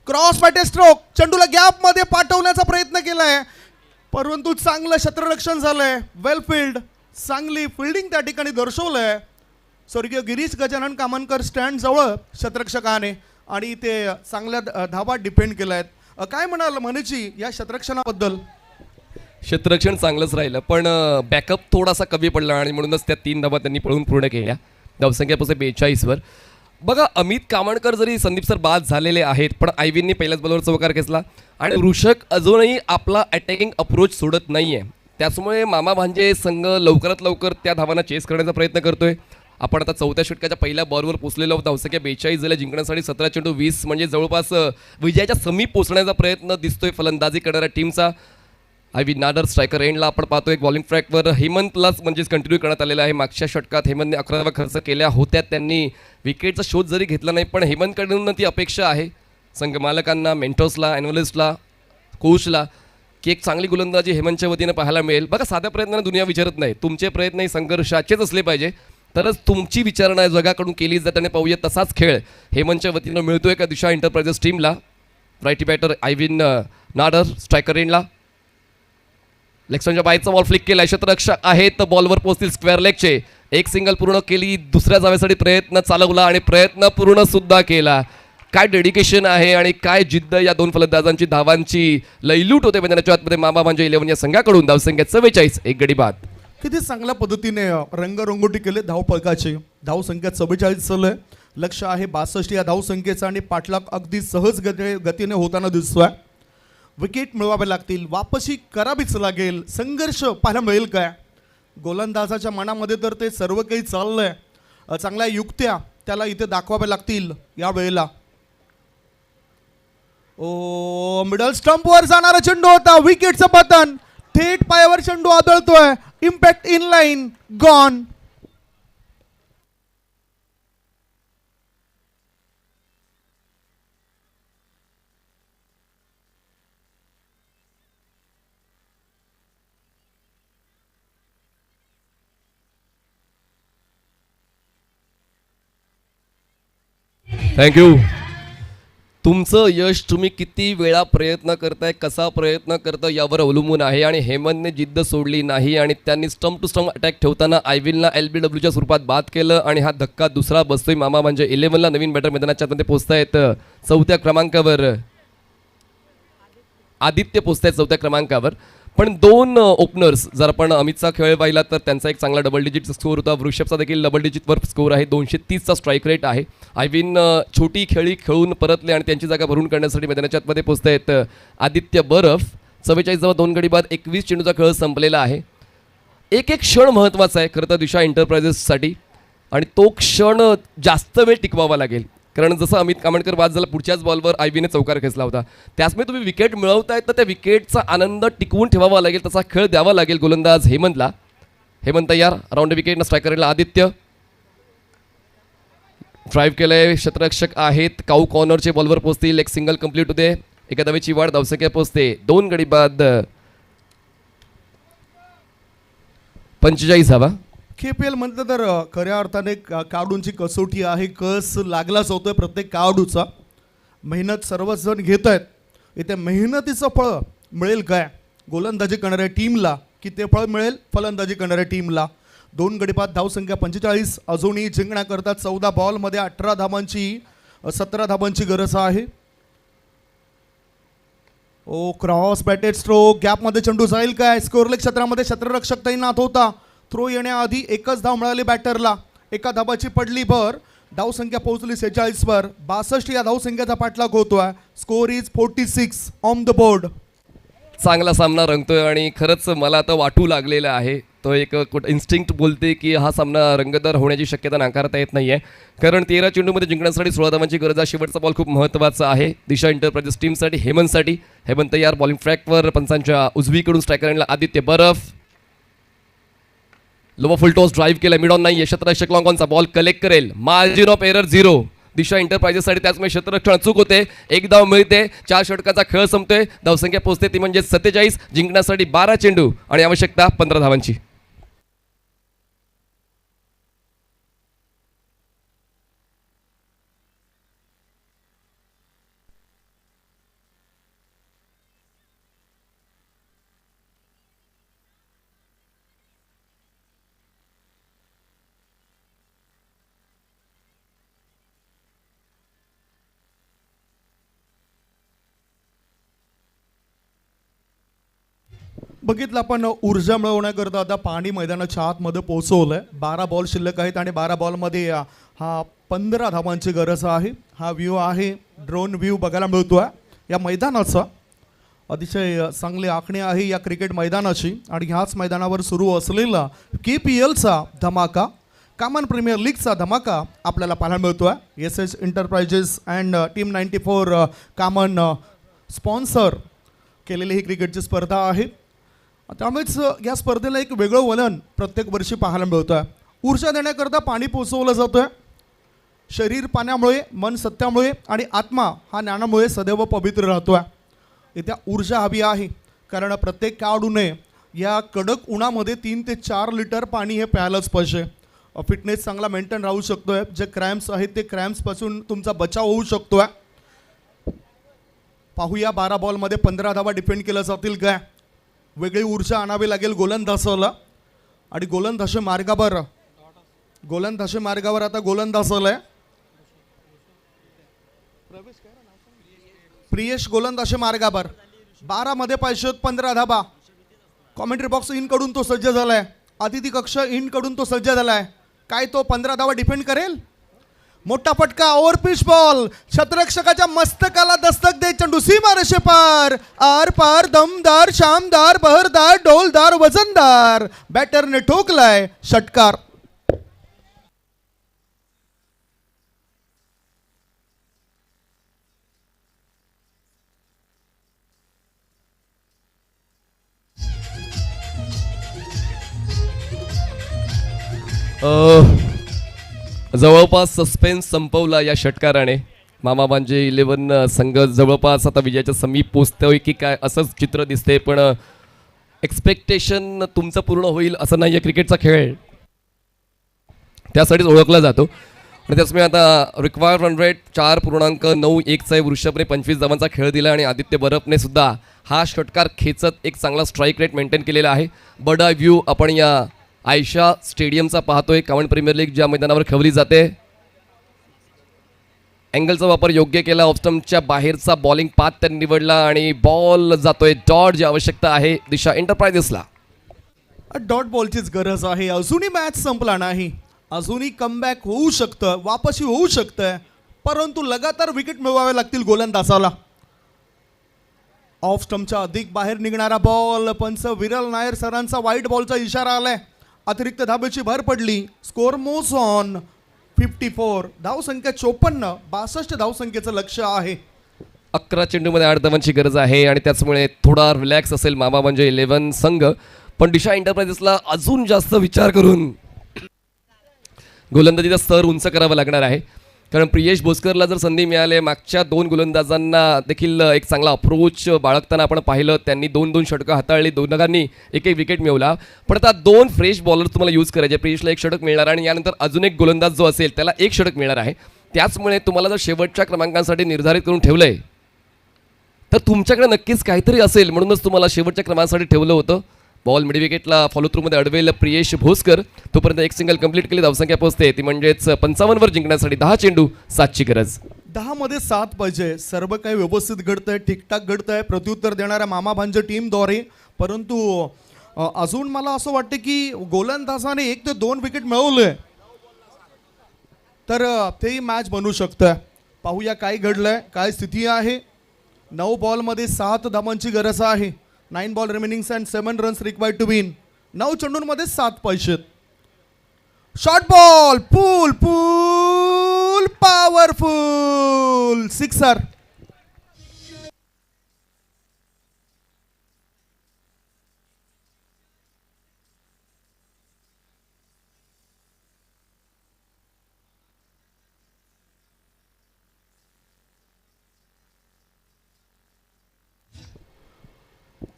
क्रॉस पॅटे स्ट्रोक, चेंडूला गॅपमध्ये पाठवण्याचा प्रयत्न केलाय परंतु चांगलं क्षेत्ररक्षण झालंय. वेल फील्ड, चांगली फिल्डिंग त्या ठिकाणी दर्शवलंय स्वर्गीय गिरीश गजानन कामनकर स्टँड जवळ क्षेत्ररक्षकाने आणि ते चांगल्या धावा डिफेंड केल्यात. काय म्हणाल मनीची या क्षेत्ररक्षणाबद्दल? क्षेत्ररक्षण चांगलंच राहिलं पण बॅकअप थोडासा कमी पडला आणि म्हणूनच त्या 3 धावा त्यांनी पळून पूर्ण केल्या. धावसंख्यापासून 42वर. बघा अमित कामणकर जरी संदीप सर बाद झालेले आहेत पण आयविनने पहिल्याच बॉलवर चौकार घेतला आणि ऋषक अजूनही आपला अटॅकिंग अप्रोच सोडत नाही आहे. त्याचमुळे मामा भांजे संघ लवकरात लवकर त्या धावांना चेस करण्याचा प्रयत्न करतोय. आपण आता चौथ्या षटकाच्या पहिल्या बॉलवर पोहोचलेलो आहोत. धावसंख्या 42 झाल्या, जिंकण्यासाठी 17 चेंडू 20 म्हणजे जवळपास विजयाच्या समीप पोहोचण्याचा प्रयत्न दिसतोय फलंदाजी करणाऱ्या टीमचा. आयव्ही नाडर स्ट्रायकर एंडला आपण पाहतो एक बॉलिंग ट्रॅकवर हेमंतलाच म्हणजेच कंटिन्यू करण्यात आलेला आहे. मागच्या षटकात हेमंतने 11 खर्च केल्या होत्या, त्यांनी विकेटचा शोध जरी घेतला नाही, पण हेमंतकडून ती अपेक्षा आहे संघ मालकांना, मेंटर्सला, ॲनालिस्टला, कोचला की एक चांगली गोलंदाजी हेमंतच्या वतीनं पाहायला मिळेल. बघा, साध्या प्रयत्नाने दुनिया विचारत नाही, तुमचे प्रयत्नही संघर्षाचेच असले पाहिजे, तरच तुमची विचारणा जगाकडून केली जाते. आणि पाहूया तसाच खेळ हेमंतच्या वतीनं मिळतोय का दिशा एंटरप्राइजेस टीमला. राईटी बॅटर आयव्हिन नाडर स्ट्रायकर एंडला लेगस्टनच्या बाहेरचा बॉल फ्लिक केला. क्षेत्ररक्षक आहेत, बॉलवर पोहोचतील स्क्वेअर लेगचे. एक सिंगल पूर्ण केली, दुसऱ्या जावेसाठी प्रयत्न चालवला आणि प्रयत्न पूर्ण सुद्धा केला. काय डेडिकेशन आहे आणि काय जिद्द या दोन फलंदाजांची. धावांची लयलूट होते मैदानाच्या आतमध्ये मामा भांजे 11 या संघाकडून. धावसंख्या 44, एक गडी बाद. किती चांगल्या पद्धतीने रंगरंगोटी केले धावफलकाची. धावसंख्या 44 चालू लक्ष आहे 62 या धावसंख्येचा आणि पाठलाग अगदी सहज गतीने होताना दिसतोय. विकेट मिळवावे लागतील, वापसी करावीच लागेल. संघर्ष पाहायला मिळेल काय गोलंदाजाच्या मनामध्ये, तर ते सर्व काही चाललंय. चांगल्या युक्त्या त्याला इथे दाखवाव्या लागतील या वेळेला. ओ मिडल स्टंपवर जाणारा चेंडू होता, विकेटचं पतन. थेट पायावर चेंडू आदळतोय. Impact in line, gone. Thank you. तुमचं यश तुम्ही किती वेळा प्रयत्न करताय, कसा प्रयत्न करताय यावर अवलंबून आहे. आणि हेमंतने जिद्द सोडली नाही आणि त्यांनी स्टंप टू स्टंप अटॅक ठेवताना आयव्हिनला LBWच्या स्वरूपात बाद केलं. आणि हा धक्का दुसरा बसतोय मामा म्हणजे 11ला नवीन बॅटर मैदानाच्या आतमध्ये पोहोचतायत. 4थ्या क्रमांकावर आदित्य पोहोचतायत 4थ्या क्रमांकावर. पण दोन ओपनर्स, जर आपण अमितचा खेळ पाहिला तर त्यांचा एक चांगला डबल डिजिट स्कोअर होता. वृषभचा देखील डबल डिजिटवर स्कोअर आहे. 230चा स्ट्राईक रेट आहे. आयव्हिन छोटी खेळी खेळून परतले आणि त्यांची जागा भरून काढण्यासाठी मैदानाच्या आतमध्ये पोहोचत आहेत. आदित्य बरफ 44 जवळ 2 गडी बाद. 21 चेंडूचा खेळ संपलेला आहे. एक एक क्षण महत्त्वाचा आहे खरं तर दिशा एंटरप्राइजेससाठी, आणि तो क्षण जास्त वेळ टिकवावा लागेल. कारण जसं अमित कामणकर बाद झाला, पुढच्याच बॉलवर आयव्हीने चौकार खेचला होता. त्याचमुळे तुम्ही विकेट मिळवताय तर त्या विकेटचा आनंद टिकवून ठेवावा लागेल, तसा खेळ द्यावा लागेल गोलंदाज हेमंतला. हेमंत तयार, राऊंड विकेटनं स्ट्रायकरला आदित्य. ड्राईव्ह केलंय, क्षेत्ररक्षक आहेत, काऊ कॉर्नरचे बॉलवर पोहोचतील. एक सिंगल कंप्लीट होते, एका धावेची वाढ, धावसंख्या पोहोचते 2 गडी बाद. 45 धावा. KPL म्हटलं तर खऱ्या अर्थाने कावडूंची कसोटी आहे. कस लागलाच होतोय प्रत्येक कावडूचा. मेहनत सर्वच जण घेत आहेत. इथे मेहनतीचं फळ मिळेल काय गोलंदाजी करणाऱ्या टीमला, की ते फळ मिळेल फलंदाजी करणाऱ्या टीमला. 2 गडी बाद, धावसंख्या 45. अजूनही जिंकण्याकरता 14 बॉलमध्ये 18 धावांची 17 धावांची गरज आहे. ओ क्रॉस बॅटेड स्ट्रोक, गॅपमध्ये चेंडू जाईल काय. स्कोरलेग क्षेत्रामध्ये क्षेत्ररक्षक तैनात होता. थ्रो येण्याआधी एकच धाव मिळाली बॅटरला. एका धावाची पडली भर. धावसंख्या पोहोचली 46 वर. 62 या धावसंख्येचा पाठलाग होतोय. Score is 46 on the board. चांगला सामना रंगतोय आणि खरंच मला आता वाटू लागलेला आहे. तो एक इन्स्टिंक्ट बोलते की हा सामना रंगतदार होण्याची शक्यता नाकारता येत नाही आहे. कारण 13 चेंडूमध्ये जिंकण्यासाठी 16 धावांची गरज आहे. शेवटचा बॉल खूप महत्त्वाचा आहे दिशा एंटरप्राइजेस टीमसाठी, हेमंतसाठी. हेमंत तयार, बॉलिंग ट्रॅकवर. पंचांच्या उजवीकडून स्ट्रायकर आदित्य बरफ. लोवर फुल टॉस ड्राईव्ह केला, मिड ऑन नाही. क्षेत्ररक्षक लॉंग ऑनचा बॉल कलेक्ट करेल. मार्जिन ऑफ एरर 0 दिशा एंटरप्राइजेससाठी. त्याचमुळे क्षेत्ररक्षण चूक होते. एक धाव मिळते. 4 षटकाचा खेळ संपतोय. धावसंख्या पोहोचते ती म्हणजे 47. जिंकण्यासाठी 12 चेंडू आणि आवश्यकता 15 धावांची. बघितलं आपण ऊर्जा मिळवण्याकरता आता पाणी मैदानाच्या आतमध्ये पोहोचवलंय. 12 बॉल शिल्लक आहेत आणि 12 बॉलमध्ये हा 15 धावांची गरज आहे. हा व्ह्यू आहे, ड्रोन व्ह्यू बघायला मिळतोय या मैदानाचा. अतिशय चांगली आखणी आहे या क्रिकेट मैदानाची आणि ह्याच मैदानावर सुरू असलेला KPLचा धमाका, कॉमन प्रीमियर लीगचा धमाका आपल्याला पाहायला मिळतो आहे. SS enterprises and team 94 common sponsor केलेली ही क्रिकेटची स्पर्धा आहे. त्यामुळेच या स्पर्धेला एक वेगळं वलन प्रत्येक वर्षी पाहायला मिळतं आहे. ऊर्जा देण्याकरता पाणी पोचवलं जातं आहे. शरीर पाण्यामुळे, मन सत्यामुळे आणि आत्मा हा ज्ञानामुळे सदैव पवित्र राहतो आहे. इथे ऊर्जा हवी आहे कारण प्रत्येक खेळाडूने या कडक उन्हामध्ये 3 ते 4 लिटर पाणी हे प्यायलाच पाहिजे. फिटनेस चांगला मेंटेन राहू शकतो आहे. जे क्रॅम्प्स आहेत ते क्रॅम्प्सपासून तुमचा बचाव होऊ शकतो आहे. पाहूया 12 बॉलमध्ये 15 धावा डिफेंड केल्या जातील काय. वेगळी ऊर्जा आणावी लागेल गोलंदाजाला आणि गोलंदाज मार्गावर आता गोलंदाजाला आहे. प्रियेश गोलंदाज मार्गावर 12 मध्ये पाहिजे 15 धाबा. कॉमेंट्री बॉक्स इन कडून तो सज्ज झालाय. अतिथी कक्ष इन कडून तो सज्ज झालाय. काय तो 15 धावा डिफेंड करेल. मोठा फटका, ओव्हर पिच बॉल, क्षेत्ररक्षकाच्या मस्तकाला दस्तक दे चेंडू सीमा रेषे पार, आर पार, दमदार, शामदार, बहरदार, डोलदार, वजनदार. बॅटरने ठोकलाय षटकार. जवळपास सस्पेन्स संपवला या षटकाराने. मामा भांजे 11 संघ जवळपास आता विजयाच्या समीप पोचतोय की काय असंच चित्र दिसते. पण एक्सपेक्टेशन तुमचं पूर्ण होईल असं नाही आहे. क्रिकेटचा खेळ त्यासाठीच ओळखला जातो. आणि त्याचमुळे आता रिक्वायर्ड रन रेट 4.91चा वृषभने 25 धावांचा खेळ दिला आणि आदित्य बरफने सुद्धा हा षटकार खेचत एक चांगला स्ट्राईक रेट मेंटेन केलेला आहे. बर्ड आय व्ह्यू आपण या आयशा स्टेडियमचा पाहतोय. कॉमन प्रीमियर लीग ज्या मैदानावर खेळली जाते. अँगलचा वापर योग्य केला. ऑफस्टम्पच्या बाहेरचा बॉलिंग पाथ त्यांनी निवडला आणि बॉल जातोय डॉट. जी आवश्यकता आहे दिशा एंटरप्राइजेसला. डॉट बॉलचीच गरज आहे. अजूनही मॅच संपला नाही. अजूनही कमबॅक होऊ शकतं, वापसी होऊ शकतं, परंतु लगातार विकेट मिळवावे लागतील गोलंदाजाला. ऑफ स्टंपच्या अधिक बाहेर निघणारा बॉल. पंच विरल नायर सरांचा व्हाईट बॉलचा इशारा आलाय. अतिरिक्त धाबेची भर पडली. स्कोर मोज ऑन 54. धावसंख्या 54. 62 धावसंख्येचं लक्ष्य आहे. 11 चेंडूमध्ये 8 धावांची गरज आहे आणि त्याचमुळे थोडा रिलॅक्स असेल मामा म्हणजे 11 संघ. पण दिशा एंटरप्राइजेसला अजून जास्त विचार करून गोलंदाजीचा स्तर उंच करावा लागणार आहे. कारण प्रियेश भोसकरला जर संधी मिळाली, मागच्या 2 गोलंदाजांना देखील एक चांगला अप्रोच बाळगताना आपण पाहिलं. त्यांनी 2-2 षटकं हाताळली, दोघांनी एक विकेट मिळवला. पण आता 2 फ्रेश बॉलर तुम्हाला यूज करायचे. प्रियेशला 1 षटक मिळणार आणि यानंतर अजून एक गोलंदाज जो असेल त्याला 1 षटक मिळणार आहे. त्याचमुळे तुम्हाला जर शेवटच्या क्रमांकांसाठी निर्धारित करून ठेवलंय तर तुमच्याकडे नक्कीच काहीतरी असेल, म्हणूनच तुम्हाला शेवटच्या क्रमांकासाठी ठेवलं होतं. बॉल मिड विकेटला फॉलो थ्रूमध्ये अडवेल प्रियेश भोसकर. तोपर्यंत 1 सिंगल कंप्लीट केली. धावसंख्या पोहोचते ती म्हणजेच 55 जिंकण्यासाठी 10 चेंडू 7ची गरज. 10 मध्ये 7 पाहिजे. सर्व काही व्यवस्थित घडतंय, ठीकठाक घडतंय प्रत्युत्तर देणाऱ्या मामा भांजे टीमद्वारे. परंतु अजून मला असं वाटतं की गोलंदाजाने 1 ते 2 विकेट मिळवले तर तेही मॅच बनू शकतं. पाहूया काय घडलंय, काय स्थिती आहे. 9 बॉलमध्ये 7 धावांची गरज आहे. 9 ball remaining and 7 runs required to win. 9 चेंडूंमध्ये 7 पैसे. Short ball, pull powerful sixer.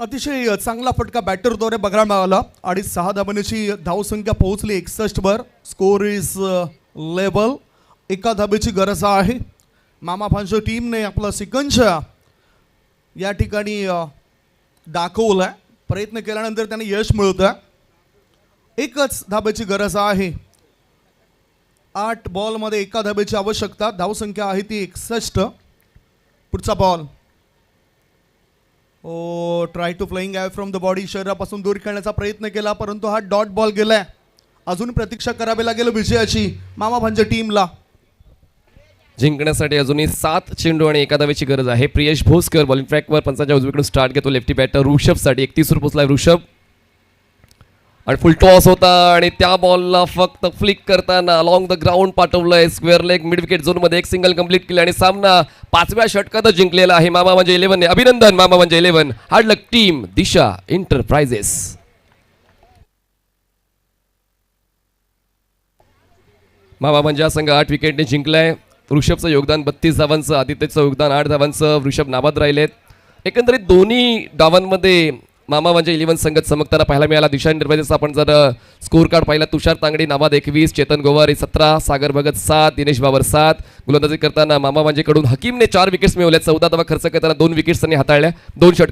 अतिशय चांगला फटका बॅटरद्वारे बघायला मिळाला आणि 6 धाबांची धावसंख्या पोहोचली 61 वर. Score is level. 1 धाबेची गरज आहे. मामा भांजे टीमने आपला सिकंच या ठिकाणी दाखवलाय. प्रयत्न केल्यानंतर त्यांना यश मिळतं. 1च धाबेची गरज आहे. 8 बॉलमध्ये 1 धाबेची आवश्यकता. धावसंख्या आहे ती 61. पुढचा ball. Try to flying away from the body. शरीरापासून दूर खेळण्याचा प्रयत्न केला परंतु हा डॉट बॉल गेलाय. अजून प्रतीक्षा करावी लागेल विजयाची मामा भांजे टीमला. जिंकण्यासाठी अजूनही 7 चेंडू आणि एका धावेची गरज आहे. प्रियेश भोसकर बॉलिंग ट्रॅकवर पंचांच्या उजवीकडून स्टार्ट घेतो. लेफ्टी बॅटर ऋषभसाठी 31 वर पोचलाय ऋषभ आणि फुल टॉस होता आणि त्या बॉलला फक्त फ्लिक करताना अलॉंग द ग्राउंड पाठवलंय. स्क्वेअर लेग मिड विकेट झोनमध्ये एक सिंगल कंप्लीट केली आणि सामना 5व्या षटकातच जिंकलेला आहे मामा म्हणजे 11 ने. अभिनंदन मामा म्हणजे 11. हार्ड लक टीम दिशा एंटरप्राइजेस. मामा म्हणजे हा संघ 8 विकेटने जिंकलाय. ऋषभचं योगदान 32 धावांचं, आदित्यचं योगदान 8 धावांचं. ऋषभ नाबाद राहिलेत. एकंदरीत दोन्ही डावांमध्ये मामा म्हणजे 11 संघ चमकताना पाहायला मिळाला. दिशा एंटरप्राइजेसचा आपण जर स्कोर कार्ड पाहिला, तुषार तांगडी नाबाद 21, चेतन गोवारी 17, सागर भगत 7, दिनेश बाबर 7. गोलंदाजी करताना मामा म्हणजे कडून हकीमने 4 विकेट्स मिळवल्या. 14 धावा खर्च करताना 2 विकेट्स त्यांनी हाताळल्या. 2 षटक